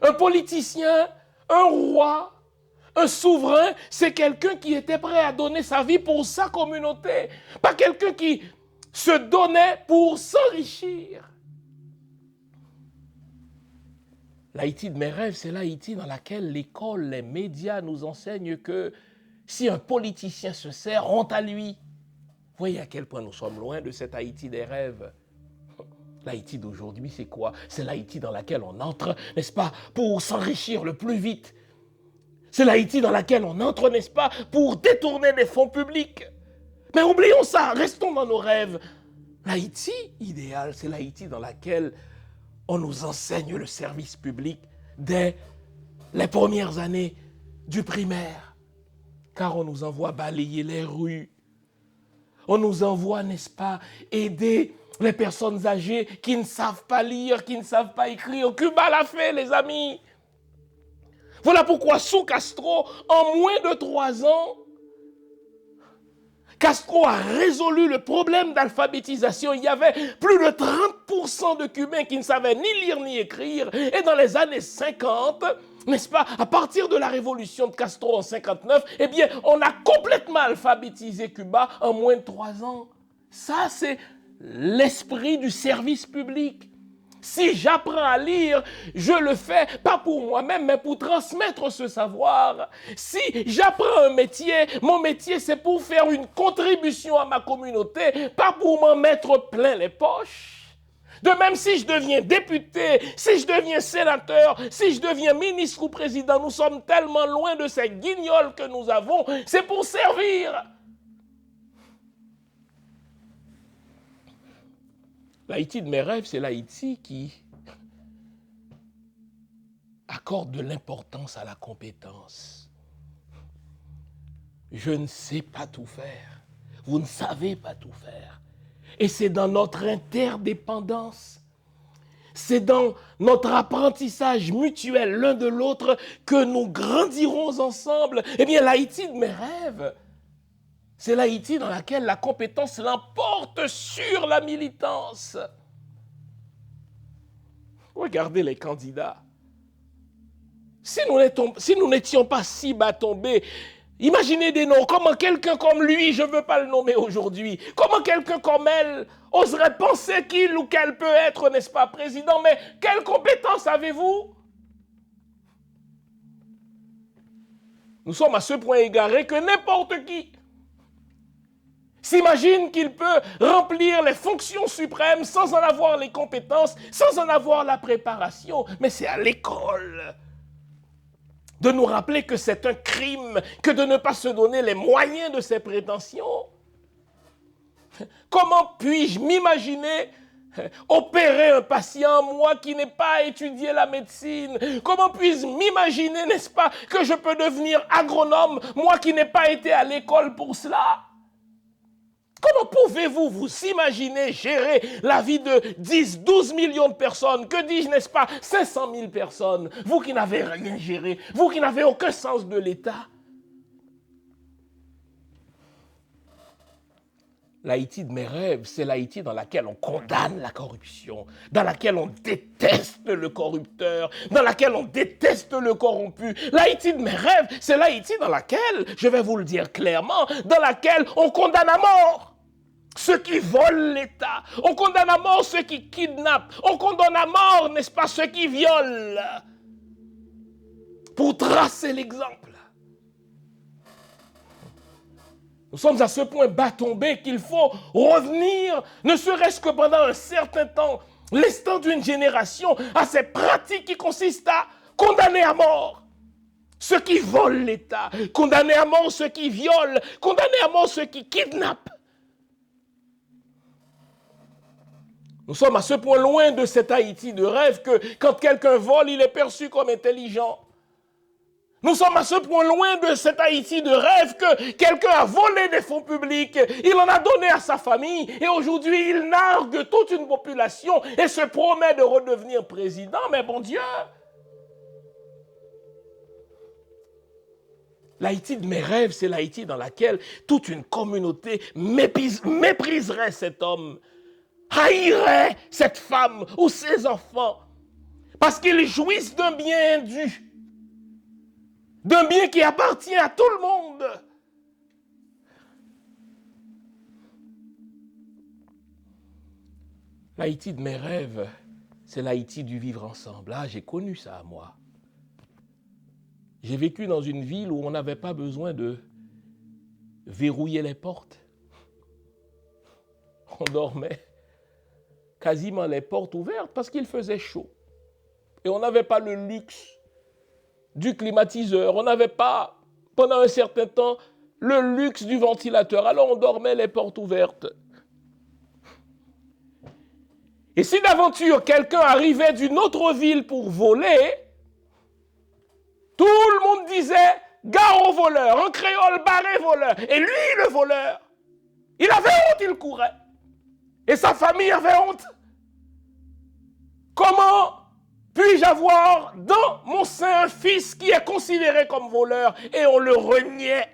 Un politicien, un roi, un souverain, c'est quelqu'un qui était prêt à donner sa vie pour sa communauté, pas quelqu'un qui se donnait pour s'enrichir. L'Haïti de mes rêves, c'est l'Haïti dans laquelle l'école, les médias nous enseignent que si un politicien se sert, honte à lui. Vous voyez à quel point nous sommes loin de cette Haïti des rêves. L'Haïti d'aujourd'hui, c'est quoi? C'est l'Haïti dans laquelle on entre, n'est-ce pas, pour s'enrichir le plus vite. C'est l'Haïti dans laquelle on entre, n'est-ce pas, pour détourner des fonds publics. Mais oublions ça, restons dans nos rêves. L'Haïti idéal, c'est l'Haïti dans laquelle on nous enseigne le service public dès les premières années du primaire. Car on nous envoie balayer les rues. On nous envoie, n'est-ce pas, aider les personnes âgées qui ne savent pas lire, qui ne savent pas écrire. Cuba l'a fait, les amis. Voilà pourquoi sous Castro, en moins de 3 ans, Castro a résolu le problème d'alphabétisation. Il y avait plus de 30% de Cubains qui ne savaient ni lire ni écrire. Et dans les années 50, n'est-ce pas, à partir de la révolution de Castro en 59, eh bien, on a complètement alphabétisé Cuba en moins de 3 ans. Ça, c'est l'esprit du service public. Si j'apprends à lire, je le fais pas pour moi-même, mais pour transmettre ce savoir. Si j'apprends un métier, mon métier, c'est pour faire une contribution à ma communauté, pas pour m'en mettre plein les poches. De même, si je deviens député, si je deviens sénateur, si je deviens ministre ou président, nous sommes tellement loin de ces guignols que nous avons, c'est pour servir. L'Haïti de mes rêves, c'est l'Haïti qui accorde de l'importance à la compétence. Je ne sais pas tout faire. Vous ne savez pas tout faire. Et c'est dans notre interdépendance, c'est dans notre apprentissage mutuel l'un de l'autre que nous grandirons ensemble. Eh bien, l'Haïti de mes rêves, c'est l'Haïti dans laquelle la compétence l'emporte sur la militance. Regardez les candidats. Si nous n'étions pas si bas tombés, imaginez des noms. Comment quelqu'un comme lui, je ne veux pas le nommer aujourd'hui, comment quelqu'un comme elle oserait penser qu'il ou qu'elle peut être, n'est-ce pas, président, mais quelle compétence avez-vous? Nous sommes à ce point égarés que n'importe qui s'imagine qu'il peut remplir les fonctions suprêmes sans en avoir les compétences, sans en avoir la préparation. Mais c'est à l'école de nous rappeler que c'est un crime que de ne pas se donner les moyens de ses prétentions. Comment puis-je m'imaginer opérer un patient, moi qui n'ai pas étudié la médecine? Comment puis-je m'imaginer, n'est-ce pas, que je peux devenir agronome, moi qui n'ai pas été à l'école pour cela? Comment pouvez-vous vous imaginer gérer la vie de 10, 12 millions de personnes, que dis-je, n'est-ce pas, 500 000 personnes, vous qui n'avez rien géré, vous qui n'avez aucun sens de l'État? L'Haïti de mes rêves, c'est l'Haïti dans laquelle on condamne la corruption, dans laquelle on déteste le corrupteur, dans laquelle on déteste le corrompu. L'Haïti de mes rêves, c'est l'Haïti dans laquelle, je vais vous le dire clairement, dans laquelle on condamne à mort ceux qui volent l'État, on condamne à mort ceux qui kidnappent, on condamne à mort, n'est-ce pas, ceux qui violent, pour tracer l'exemple. Nous sommes à ce point bas tombé qu'il faut revenir, ne serait-ce que pendant un certain temps, l'estant d'une génération, à ces pratiques qui consistent à condamner à mort ceux qui volent l'État, condamner à mort ceux qui violent, condamner à mort ceux qui kidnappent. Nous sommes à ce point loin de cet Haïti de rêve que quand quelqu'un vole, il est perçu comme intelligent. Nous sommes à ce point loin de cet Haïti de rêve que quelqu'un a volé des fonds publics, il en a donné à sa famille et aujourd'hui il nargue toute une population et se promet de redevenir président. Mais bon Dieu, l'Haïti de mes rêves, c'est l'Haïti dans laquelle toute une communauté mépriserait cet homme, haïrait cette femme ou ses enfants parce qu'ils jouissent d'un bien indu. D'un bien qui appartient à tout le monde. L'Haïti de mes rêves, c'est l'Haïti du vivre ensemble. Ah, j'ai connu ça, moi. J'ai vécu dans une ville où on n'avait pas besoin de verrouiller les portes. On dormait quasiment les portes ouvertes parce qu'il faisait chaud. Et on n'avait pas le luxe du climatiseur. On n'avait pas, pendant un certain temps, le luxe du ventilateur. Alors on dormait les portes ouvertes. Et si d'aventure quelqu'un arrivait d'une autre ville pour voler, tout le monde disait « gare au voleur », en créole barré voleur. Et lui, le voleur, il avait honte, il courait. Et sa famille avait honte. Comment puis-je avoir dans mon sein un fils qui est considéré comme voleur et on le reniait?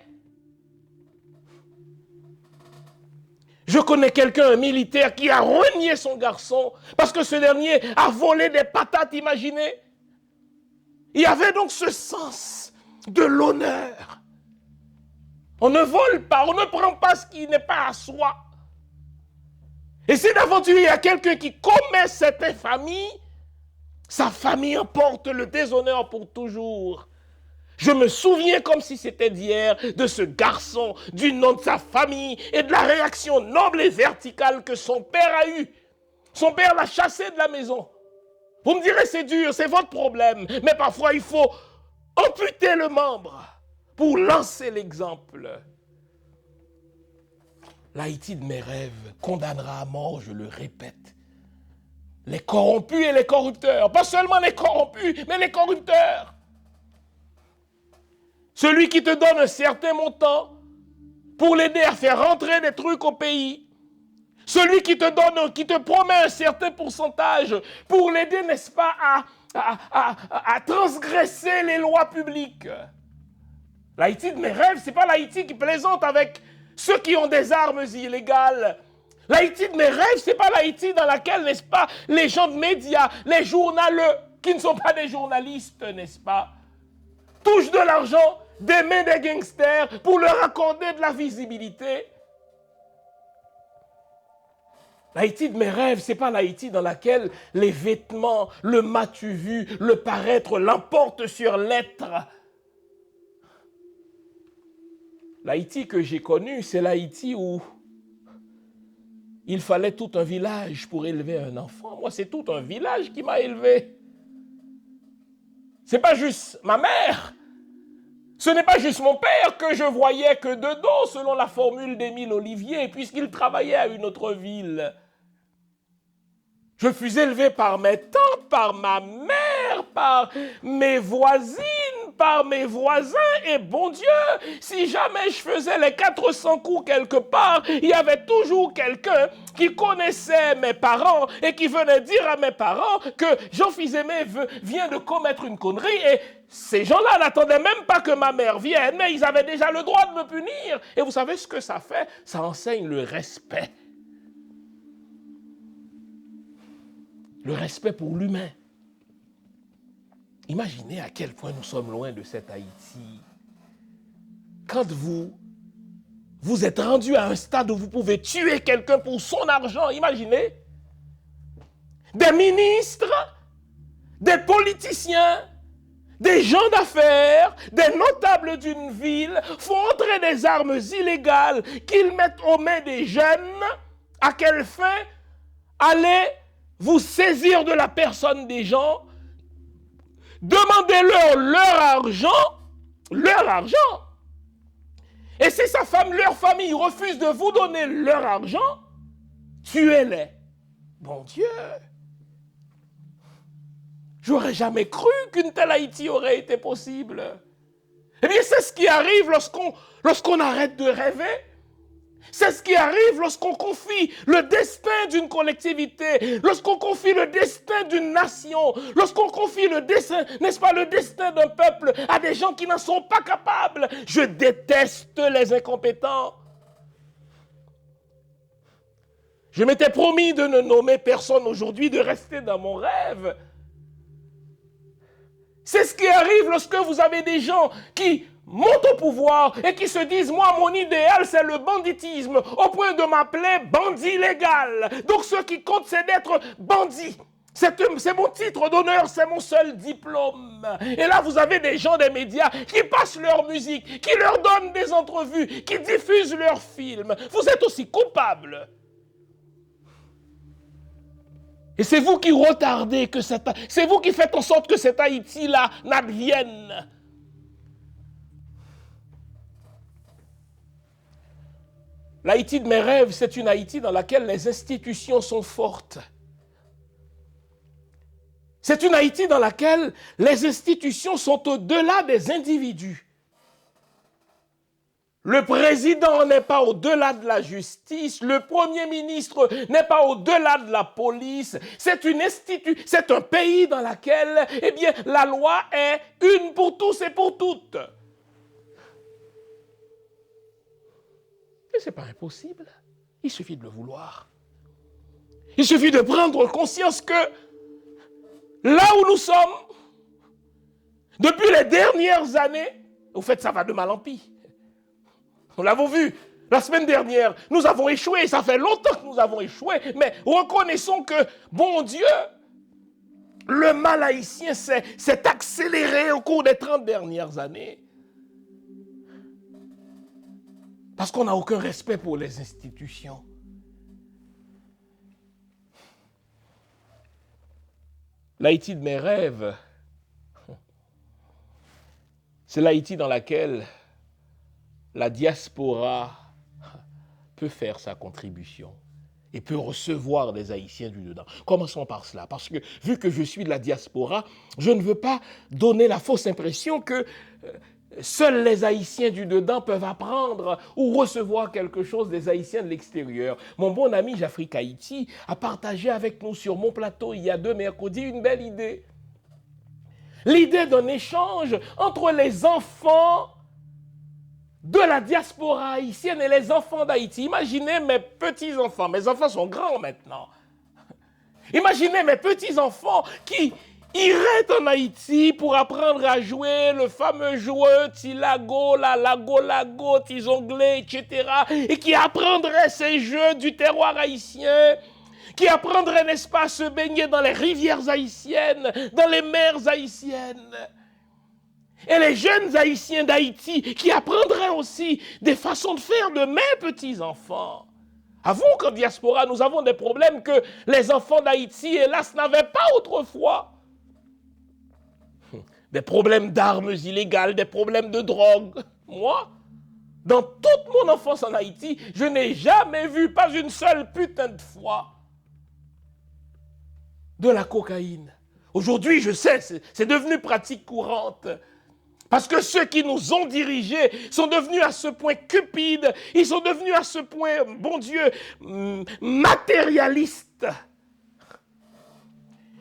Je connais quelqu'un, un militaire, qui a renié son garçon parce que ce dernier a volé des patates, imaginez. Il y avait donc ce sens de l'honneur. On ne vole pas, on ne prend pas ce qui n'est pas à soi. Et si d'aventure il y a quelqu'un qui commet cette infamie, sa famille emporte le déshonneur pour toujours. Je me souviens comme si c'était d'hier de ce garçon, du nom de sa famille et de la réaction noble et verticale que son père a eue. Son père l'a chassé de la maison. Vous me direz c'est dur, c'est votre problème, mais parfois il faut amputer le membre pour lancer l'exemple. L'Haïti de mes rêves condamnera à mort, je le répète, les corrompus et les corrupteurs. Pas seulement les corrompus, mais les corrupteurs. Celui qui te donne un certain montant pour l'aider à faire rentrer des trucs au pays. Celui qui te promet un certain pourcentage pour l'aider, n'est-ce pas, à transgresser les lois publiques. L'Haïti de mes rêves, ce n'est pas l'Haïti qui plaisante avec ceux qui ont des armes illégales. L'Haïti de mes rêves, ce n'est pas l'Haïti dans laquelle, n'est-ce pas, les gens de médias, les journaleux, qui ne sont pas des journalistes, n'est-ce pas, touchent de l'argent des mains des gangsters pour leur accorder de la visibilité. L'Haïti de mes rêves, ce n'est pas l'Haïti dans laquelle les vêtements, le m'as-tu vu, le paraître l'emportent sur l'être. L'Haïti que j'ai connu, c'est l'Haïti où il fallait tout un village pour élever un enfant. Moi, c'est tout un village qui m'a élevé. Ce n'est pas juste ma mère. Ce n'est pas juste mon père que je voyais que de dos, selon la formule d'Émile Olivier, puisqu'il travaillait à une autre ville. Je fus élevé par mes tantes, par ma mère, par mes voisines, par mes voisins. Et bon Dieu, si jamais je faisais les 400 coups quelque part, il y avait toujours quelqu'un qui connaissait mes parents et qui venait dire à mes parents que Jean-Fils Aimé vient de commettre une connerie. Et ces gens-là n'attendaient même pas que ma mère vienne, mais ils avaient déjà le droit de me punir. Et vous savez ce que ça fait? Ça enseigne le respect. Le respect pour l'humain. Imaginez à quel point nous sommes loin de cet Haïti. Quand vous êtes rendu à un stade où vous pouvez tuer quelqu'un pour son argent, imaginez. Des ministres, des politiciens, des gens d'affaires, des notables d'une ville font entrer des armes illégales qu'ils mettent aux mains des jeunes. À quelle fin? Allez vous saisir de la personne des gens, demandez-leur leur argent. Et si sa femme, leur famille refuse de vous donner leur argent, tuez-les. Bon Dieu, j'aurais jamais cru qu'une telle Haïti aurait été possible. Eh bien, c'est ce qui arrive lorsqu'on arrête de rêver. C'est ce qui arrive lorsqu'on confie le destin d'une collectivité, lorsqu'on confie le destin d'une nation, lorsqu'on confie le destin, n'est-ce pas, le destin d'un peuple à des gens qui n'en sont pas capables. Je déteste les incompétents. Je m'étais promis de ne nommer personne aujourd'hui, de rester dans mon rêve. C'est ce qui arrive lorsque vous avez des gens qui montent au pouvoir et qui se disent « Moi, mon idéal, c'est le banditisme » au point de m'appeler bandit légal. Donc, ce qui compte, c'est d'être bandit. C'est mon titre d'honneur, c'est mon seul diplôme. Et là, vous avez des gens des médias qui passent leur musique, qui leur donnent des entrevues, qui diffusent leurs films. Vous êtes aussi coupables. Et c'est vous qui retardez c'est vous qui faites en sorte que cet Haïti-là n'advienne. L'Haïti de mes rêves, c'est une Haïti dans laquelle les institutions sont fortes. C'est une Haïti dans laquelle les institutions sont au-delà des individus. Le président n'est pas au-delà de la justice, le premier ministre n'est pas au-delà de la police. C'est un pays dans lequel, eh bien, la loi est une pour tous et pour toutes. Et ce n'est pas impossible. Il suffit de le vouloir. Il suffit de prendre conscience que là où nous sommes, depuis les dernières années, au fait, ça va de mal en pis. Nous l'avons vu la semaine dernière, nous avons échoué, ça fait longtemps que nous avons échoué, mais reconnaissons que, bon Dieu, le mal haïtien s'est accéléré au cours des 30 dernières années. Parce qu'on n'a aucun respect pour les institutions. L'Haïti de mes rêves, c'est l'Haïti dans laquelle la diaspora peut faire sa contribution et peut recevoir des Haïtiens du dedans. Commençons par cela, parce que vu que je suis de la diaspora, je ne veux pas donner la fausse impression que seuls les Haïtiens du dedans peuvent apprendre ou recevoir quelque chose des Haïtiens de l'extérieur. Mon bon ami J'Afrique Haïti a partagé avec nous sur mon plateau il y a 2 mercredis une belle idée. L'idée d'un échange entre les enfants de la diaspora haïtienne et les enfants d'Haïti. Imaginez mes petits-enfants. Mes enfants sont grands maintenant. Imaginez mes petits-enfants qui iraient en Haïti pour apprendre à jouer le fameux jeu Tilago, la Lago, Tizonglé, etc. Et qui apprendraient ces jeux du terroir haïtien, qui apprendraient, n'est-ce pas, à se baigner dans les rivières haïtiennes, dans les mers haïtiennes. Et les jeunes Haïtiens d'Haïti qui apprendraient aussi des façons de faire de mes petits-enfants. Avouons qu'en diaspora, nous avons des problèmes que les enfants d'Haïti, hélas, n'avaient pas autrefois. Des problèmes d'armes illégales, des problèmes de drogue. Moi, dans toute mon enfance en Haïti, je n'ai jamais vu, pas une seule putain de fois, de la cocaïne. Aujourd'hui, je sais, c'est devenu pratique courante. Parce que ceux qui nous ont dirigés sont devenus à ce point cupides, ils sont devenus à ce point, bon Dieu, matérialistes,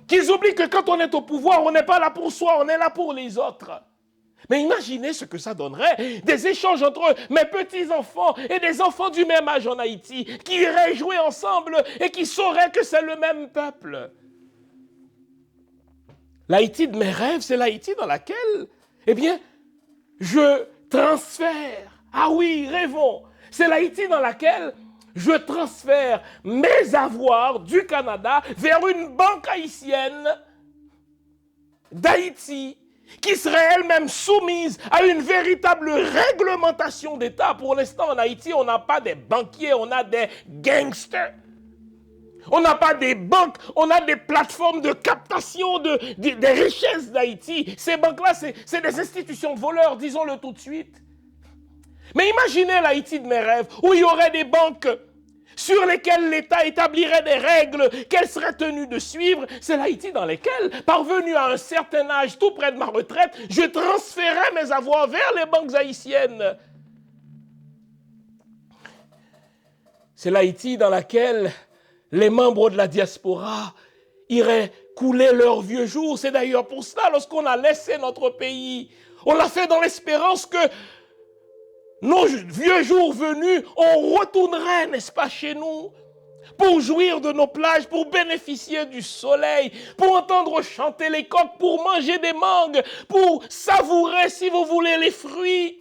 qu'ils oublient que quand on est au pouvoir, on n'est pas là pour soi, on est là pour les autres. Mais imaginez ce que ça donnerait, des échanges entre mes petits-enfants et des enfants du même âge en Haïti, qui iraient jouer ensemble et qui sauraient que c'est le même peuple. L'Haïti de mes rêves, c'est l'Haïti dans laquelle, eh bien, je transfère. Ah oui, rêvons. C'est l'Haïti dans laquelle je transfère mes avoirs du Canada vers une banque haïtienne d'Haïti qui serait elle-même soumise à une véritable réglementation d'État. Pour l'instant, en Haïti, on n'a pas des banquiers, on a des gangsters. On n'a pas des banques, on a des plateformes de captation des richesses d'Haïti. Ces banques-là, c'est des institutions de voleurs, disons-le tout de suite. Mais imaginez l'Haïti de mes rêves, où il y aurait des banques sur lesquelles l'État établirait des règles qu'elle serait tenue de suivre. C'est l'Haïti dans lequel, parvenu à un certain âge, tout près de ma retraite, je transférais mes avoirs vers les banques haïtiennes. C'est l'Haïti dans laquelle les membres de la diaspora iraient couler leurs vieux jours. C'est d'ailleurs pour cela, lorsqu'on a laissé notre pays, on l'a fait dans l'espérance que nos vieux jours venus, on retournerait, n'est-ce pas, chez nous, pour jouir de nos plages, pour bénéficier du soleil, pour entendre chanter les coqs, pour manger des mangues, pour savourer, si vous voulez, les fruits.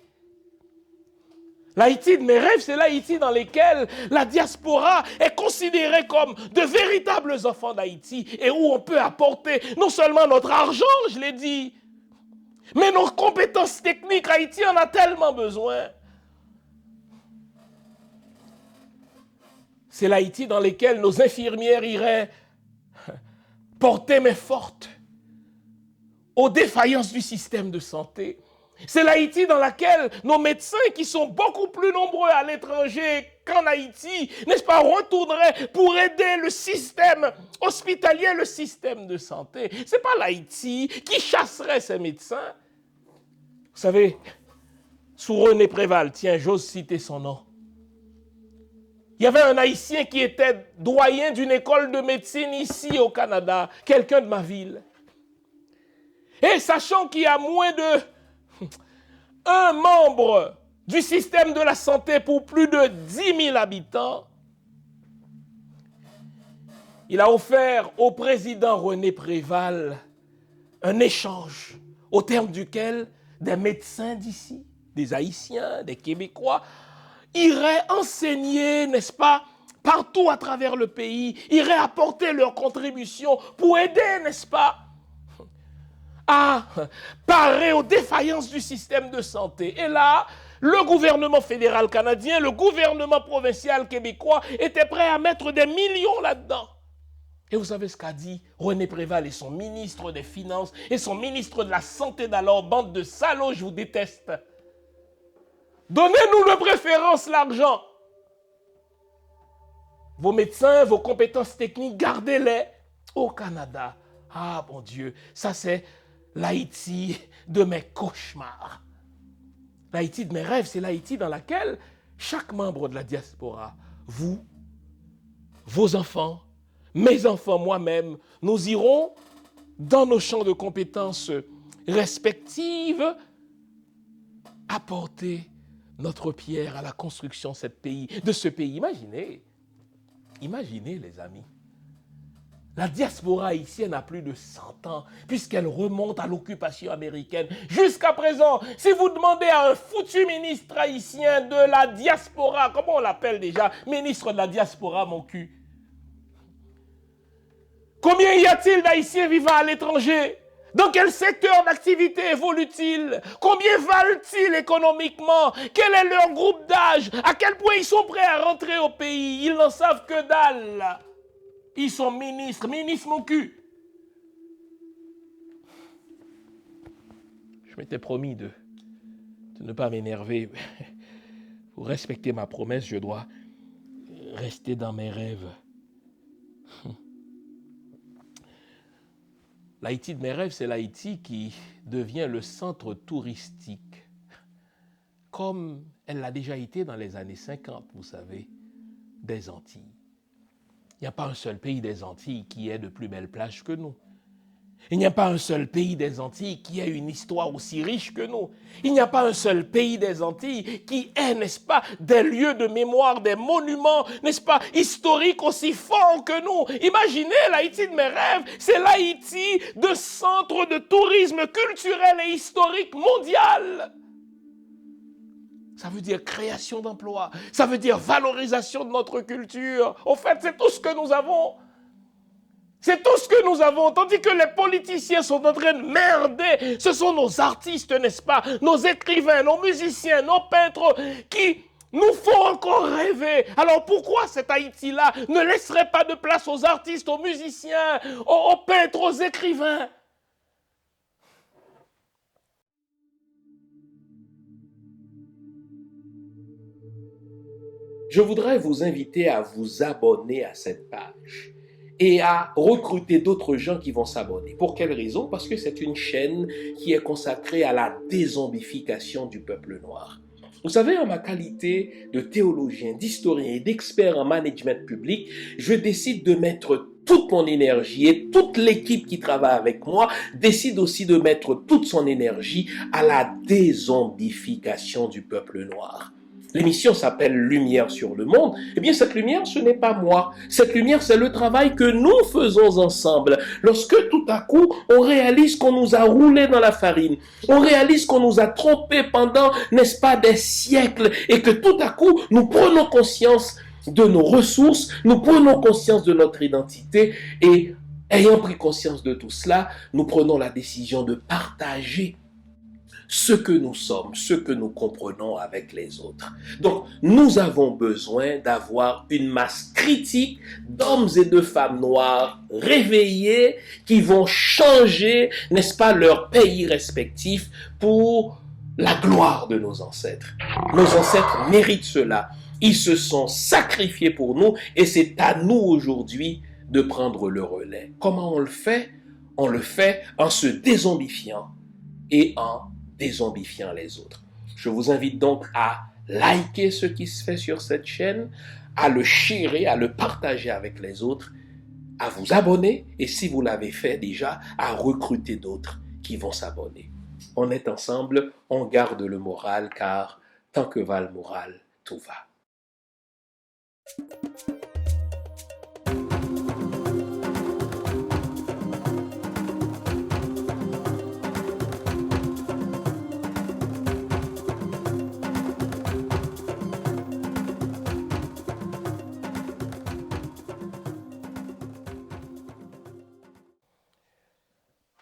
L'Haïti de mes rêves, c'est l'Haïti dans lequel la diaspora est considérée comme de véritables enfants d'Haïti et où on peut apporter non seulement notre argent, je l'ai dit, mais nos compétences techniques. Haïti en a tellement besoin. C'est l'Haïti dans lequel nos infirmières iraient porter main forte aux défaillances du système de santé. C'est l'Haïti dans laquelle nos médecins, qui sont beaucoup plus nombreux à l'étranger qu'en Haïti, n'est-ce pas, retourneraient pour aider le système hospitalier, le système de santé. Ce n'est pas l'Haïti qui chasserait ces médecins. Vous savez, sous René Préval, tiens, j'ose citer son nom, il y avait un Haïtien qui était doyen d'une école de médecine ici au Canada, quelqu'un de ma ville. Et sachant qu'il y a moins de un membre du système de la santé pour plus de 10 000 habitants, il a offert au président René Préval un échange au terme duquel des médecins d'ici, des Haïtiens, des Québécois, iraient enseigner, n'est-ce pas, partout à travers le pays, iraient apporter leur contribution pour aider, n'est-ce pas, à parer aux défaillances du système de santé. Et là, le gouvernement fédéral canadien, le gouvernement provincial québécois étaient prêts à mettre des millions là-dedans. Et vous savez ce qu'a dit René Préval et son ministre des Finances et son ministre de la Santé d'alors, bande de salauds, je vous déteste. Donnez-nous de préférence l'argent. Vos médecins, vos compétences techniques, gardez-les au Canada. Ah, mon Dieu, ça c'est l'Haïti de mes cauchemars. L'Haïti de mes rêves, c'est l'Haïti dans laquelle chaque membre de la diaspora, vous, vos enfants, mes enfants, moi-même, nous irons dans nos champs de compétences respectives apporter notre pierre à la construction de ce pays. Imaginez les amis. La diaspora haïtienne a plus de 100 ans, puisqu'elle remonte à l'occupation américaine. Jusqu'à présent, si vous demandez à un foutu ministre haïtien de la diaspora, comment on l'appelle déjà, ministre de la diaspora, mon cul, combien y a-t-il d'Haïtiens vivant à l'étranger? Dans quel secteur d'activité évoluent-ils? Combien valent-ils économiquement? Quel est leur groupe d'âge? À quel point ils sont prêts à rentrer au pays? Ils n'en savent que dalle. Ils sont ministres mon cul. Je m'étais promis de ne pas m'énerver. Pour respecter ma promesse, je dois rester dans mes rêves. L'Haïti de mes rêves, c'est l'Haïti qui devient le centre touristique, comme elle l'a déjà été dans les années 50, vous savez, des Antilles. Il n'y a pas un seul pays des Antilles qui ait de plus belles plages que nous. Il n'y a pas un seul pays des Antilles qui ait une histoire aussi riche que nous. Il n'y a pas un seul pays des Antilles qui ait, n'est-ce pas, des lieux de mémoire, des monuments, n'est-ce pas, historiques aussi forts que nous. Imaginez l'Haïti de mes rêves, c'est l'Haïti de centre de tourisme culturel et historique mondial. Ça veut dire création d'emplois, ça veut dire valorisation de notre culture. Au fait, c'est tout ce que nous avons. C'est tout ce que nous avons, tandis que les politiciens sont en train de merder. Ce sont nos artistes, n'est-ce pas, nos écrivains, nos musiciens, nos peintres qui nous font encore rêver. Alors pourquoi cet Haïti-là ne laisserait pas de place aux artistes, aux musiciens, aux peintres, aux écrivains? Je voudrais vous inviter à vous abonner à cette page et à recruter d'autres gens qui vont s'abonner. Pour quelle raison? Parce que c'est une chaîne qui est consacrée à la dézombification du peuple noir. Vous savez, en ma qualité de théologien, d'historien et d'expert en management public, je décide de mettre toute mon énergie et toute l'équipe qui travaille avec moi décide aussi de mettre toute son énergie à la dézombification du peuple noir. L'émission s'appelle Lumière sur le monde. Eh bien, cette lumière, ce n'est pas moi. Cette lumière, c'est le travail que nous faisons ensemble. Lorsque tout à coup, on réalise qu'on nous a roulé dans la farine, on réalise qu'on nous a trompés pendant, n'est-ce pas, des siècles, et que tout à coup, nous prenons conscience de nos ressources, nous prenons conscience de notre identité, et ayant pris conscience de tout cela, nous prenons la décision de partager ce que nous sommes, ce que nous comprenons avec les autres. Donc, nous avons besoin d'avoir une masse critique d'hommes et de femmes noirs réveillés qui vont changer, n'est-ce pas, leur pays respectif pour la gloire de nos ancêtres. Nos ancêtres méritent cela. Ils se sont sacrifiés pour nous et c'est à nous aujourd'hui de prendre le relais. Comment on le fait? On le fait en se dézombifiant et en dézombifiant les autres. Je vous invite donc à liker ce qui se fait sur cette chaîne, à le sharer, à le partager avec les autres, à vous abonner et si vous l'avez fait déjà, à recruter d'autres qui vont s'abonner. On est ensemble, on garde le moral car tant que va le moral, tout va.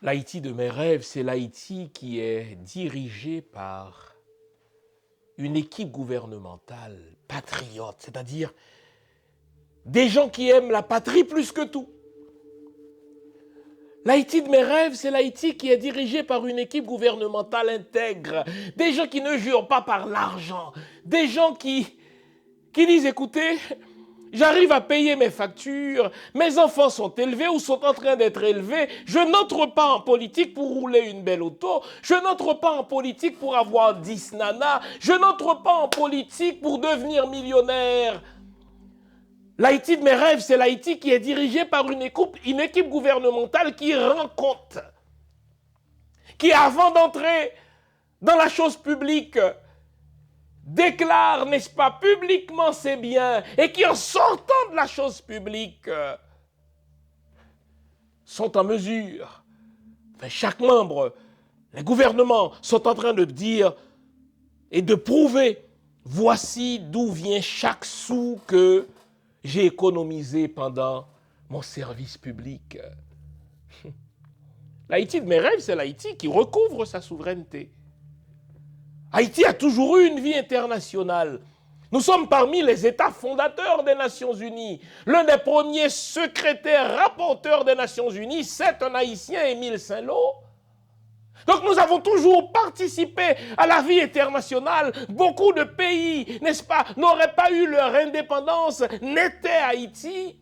L'Haïti de mes rêves, c'est l'Haïti qui est dirigé par une équipe gouvernementale patriote, c'est-à-dire des gens qui aiment la patrie plus que tout. L'Haïti de mes rêves, c'est l'Haïti qui est dirigé par une équipe gouvernementale intègre, des gens qui ne jurent pas par l'argent, des gens qui disent, écoutez, j'arrive à payer mes factures, mes enfants sont élevés ou sont en train d'être élevés, je n'entre pas en politique pour rouler une belle auto, je n'entre pas en politique pour avoir 10 nanas, je n'entre pas en politique pour devenir millionnaire. L'Haïti de mes rêves, c'est l'Haïti qui est dirigé par une équipe gouvernementale qui rend compte, qui avant d'entrer dans la chose publique, déclare, n'est-ce pas, publiquement ses biens et qui, en sortant de la chose publique, sont en mesure, enfin, chaque membre, les gouvernements sont en train de dire et de prouver, voici d'où vient chaque sou que j'ai économisé pendant mon service public. L'Haïti de mes rêves, c'est l'Haïti qui recouvre sa souveraineté. Haïti a toujours eu une vie internationale. Nous sommes parmi les États fondateurs des Nations Unies. L'un des premiers secrétaires rapporteurs des Nations Unies, c'est un Haïtien, Émile Saint-Lô. Donc nous avons toujours participé à la vie internationale. Beaucoup de pays, n'est-ce pas, n'auraient pas eu leur indépendance, n'était Haïti.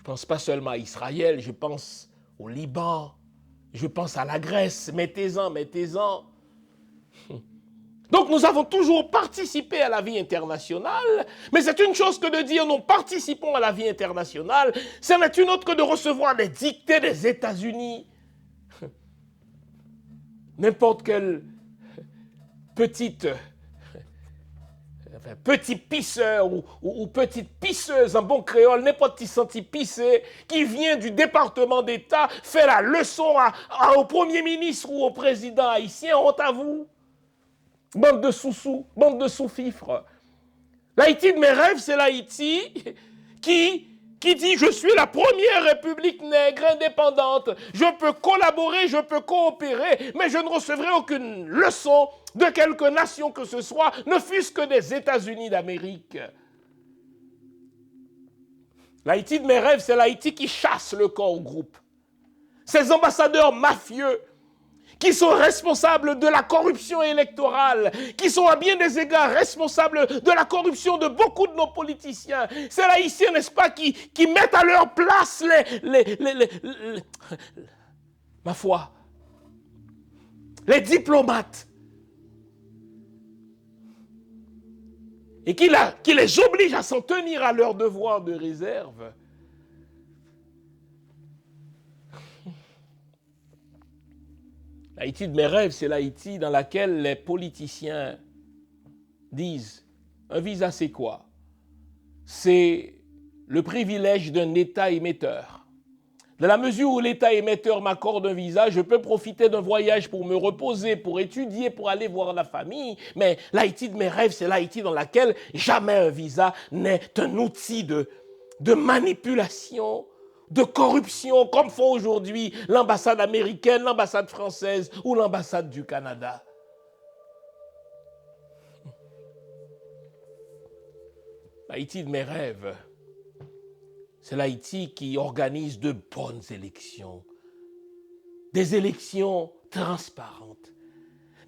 pense pas seulement à Israël, je pense au Liban, je pense à la Grèce. Mettez-en, mettez-en. Donc nous avons toujours participé à la vie internationale, mais c'est une chose que de dire nous participons à la vie internationale, ce n'est une autre que de recevoir les dictées des États-Unis. N'importe quelle petit pisseur ou petite pisseuse en bon créole, n'importe qui senti pisser, qui vient du département d'État, fait la leçon au Premier ministre ou au président haïtien, honte à vous. Bande de sous-sous, bande de sous-fifres. L'Haïti de mes rêves, c'est l'Haïti qui dit « Je suis la première république nègre indépendante. Je peux collaborer, je peux coopérer, mais je ne recevrai aucune leçon de quelque nation que ce soit, ne fût-ce que des États-Unis d'Amérique. » L'Haïti de mes rêves, c'est l'Haïti qui chasse le corps au groupe. Ces ambassadeurs mafieux qui sont responsables de la corruption électorale, qui sont à bien des égards responsables de la corruption de beaucoup de nos politiciens. C'est l'Haïtien, n'est-ce pas, qui mettent à leur place ma foi, les diplomates. Et qui les oblige à s'en tenir à leur devoir de réserve. L'Haïti de mes rêves, c'est l'Haïti dans laquelle les politiciens disent « Un visa, c'est quoi? C'est le privilège d'un État émetteur. Dans la mesure où l'État émetteur m'accorde un visa, je peux profiter d'un voyage pour me reposer, pour étudier, pour aller voir la famille. Mais l'Haïti de mes rêves, c'est l'Haïti dans laquelle jamais un visa n'est un outil de manipulation, de corruption, comme font aujourd'hui l'ambassade américaine, l'ambassade française ou l'ambassade du Canada. L'Haïti de mes rêves, c'est l'Haïti qui organise de bonnes élections, des élections transparentes,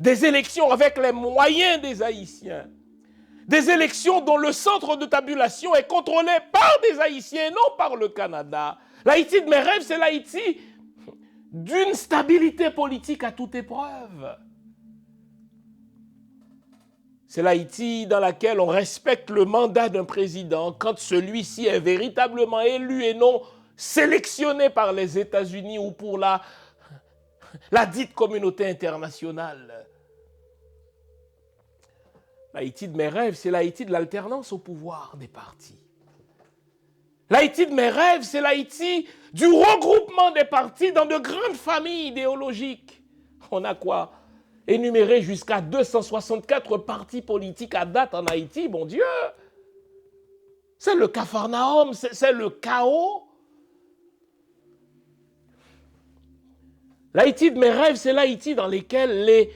des élections avec les moyens des Haïtiens, des élections dont le centre de tabulation est contrôlé par des Haïtiens et non par le Canada. L'Haïti de mes rêves, c'est l'Haïti d'une stabilité politique à toute épreuve. C'est l'Haïti dans laquelle on respecte le mandat d'un président quand celui-ci est véritablement élu et non sélectionné par les États-Unis ou pour la dite communauté internationale. L'Haïti de mes rêves, c'est l'Haïti de l'alternance au pouvoir des partis. L'Haïti de mes rêves, c'est l'Haïti du regroupement des partis dans de grandes familles idéologiques. On a quoi? Énuméré jusqu'à 264 partis politiques à date en Haïti, bon Dieu. C'est le capharnaüm, c'est le chaos. L'Haïti de mes rêves, c'est l'Haïti dans lequel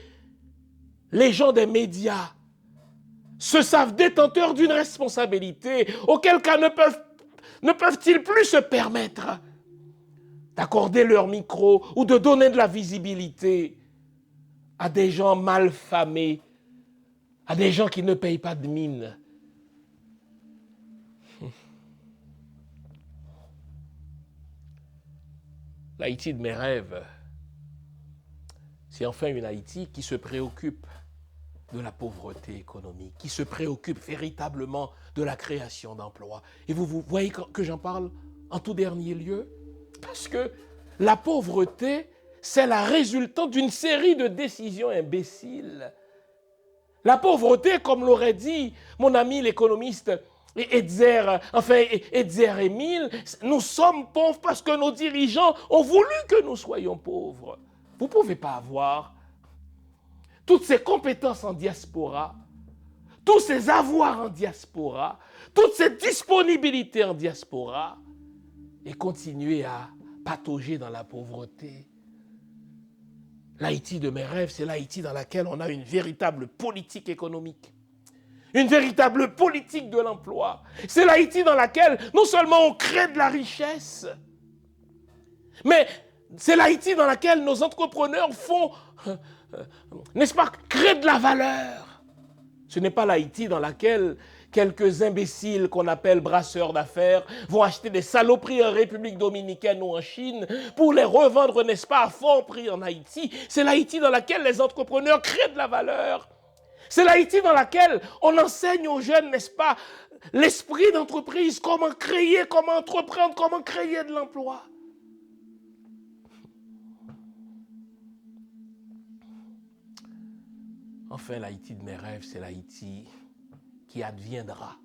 les gens des médias se savent détenteurs d'une responsabilité, auquel cas ne peuvent-ils plus se permettre d'accorder leur micro ou de donner de la visibilité à des gens mal famés, à des gens qui ne payent pas de mine. L'Haïti de mes rêves, c'est enfin une Haïti qui se préoccupe de la pauvreté économique, qui se préoccupe véritablement de la création d'emplois. Et vous voyez que j'en parle en tout dernier lieu? Parce que la pauvreté, c'est la résultante d'une série de décisions imbéciles. La pauvreté, comme l'aurait dit mon ami l'économiste Edzer Émile, nous sommes pauvres parce que nos dirigeants ont voulu que nous soyons pauvres. Vous ne pouvez pas avoir toutes ces compétences en diaspora, tous ces avoirs en diaspora, toute cette disponibilité en diaspora et continuer à patauger dans la pauvreté. L'Haïti de mes rêves, c'est l'Haïti dans laquelle on a une véritable politique économique, une véritable politique de l'emploi. C'est l'Haïti dans laquelle non seulement on crée de la richesse, mais c'est l'Haïti dans laquelle nos entrepreneurs font, n'est-ce pas, créer de la valeur. Ce n'est pas l'Haïti dans laquelle quelques imbéciles qu'on appelle brasseurs d'affaires vont acheter des saloperies en République dominicaine ou en Chine pour les revendre, n'est-ce pas, à fort prix en Haïti. C'est l'Haïti dans laquelle les entrepreneurs créent de la valeur. C'est l'Haïti dans laquelle on enseigne aux jeunes, n'est-ce pas, l'esprit d'entreprise, comment créer, comment entreprendre, comment créer de l'emploi. Enfin, l'Haïti de mes rêves, c'est l'Haïti qui adviendra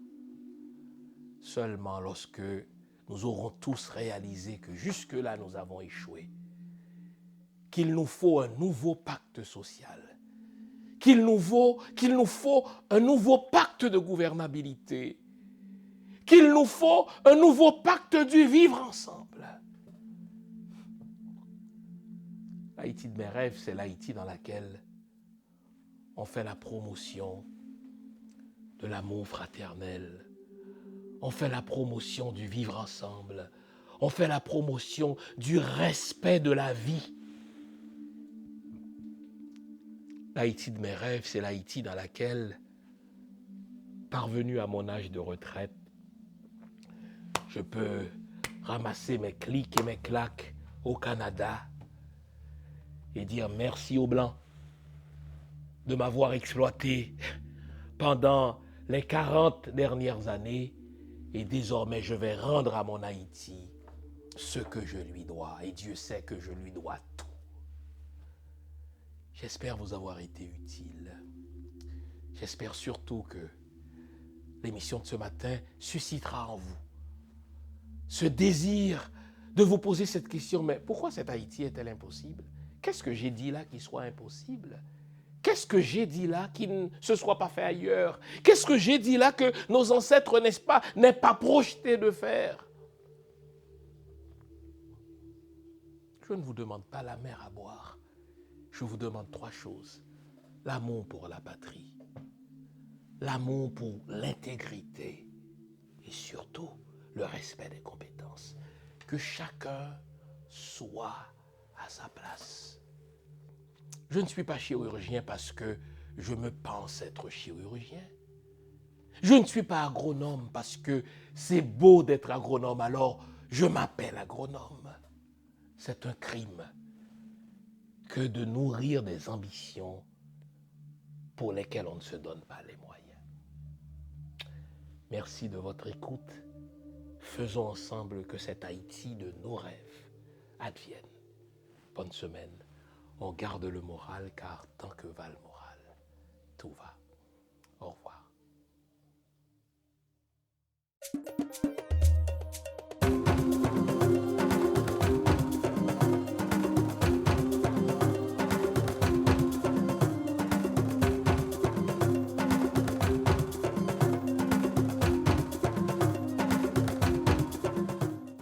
seulement lorsque nous aurons tous réalisé que jusque-là, nous avons échoué. Qu'il nous faut un nouveau pacte social. Qu'il nous faut un nouveau pacte de gouvernabilité. Qu'il nous faut un nouveau pacte du vivre ensemble. L'Haïti de mes rêves, c'est l'Haïti dans laquelle on fait la promotion de l'amour fraternel. On fait la promotion du vivre ensemble. On fait la promotion du respect de la vie. L'Haïti de mes rêves, c'est l'Haïti dans laquelle, parvenu à mon âge de retraite, je peux ramasser mes clics et mes claques au Canada et dire merci aux Blancs de m'avoir exploité pendant les 40 dernières années et désormais je vais rendre à mon Haïti ce que je lui dois et Dieu sait que je lui dois tout. J'espère vous avoir été utile. J'espère surtout que l'émission de ce matin suscitera en vous ce désir de vous poser cette question, mais pourquoi cette Haïti est-elle impossible? Qu'est-ce que j'ai dit là qui soit impossible? Qu'est-ce que j'ai dit là qui ne se soit pas fait ailleurs? Qu'est-ce que j'ai dit là que nos ancêtres, n'est-ce pas, n'aient pas projeté de faire? Je ne vous demande pas la mer à boire. Je vous demande 3 choses. L'amour pour la patrie, l'amour pour l'intégrité et surtout le respect des compétences. Que chacun soit à sa place. Je ne suis pas chirurgien parce que je me pense être chirurgien. Je ne suis pas agronome parce que c'est beau d'être agronome, alors je m'appelle agronome. C'est un crime que de nourrir des ambitions pour lesquelles on ne se donne pas les moyens. Merci de votre écoute. Faisons ensemble que cet Haïti de nos rêves advienne. Bonne semaine. On garde le moral car tant que va le moral, tout va.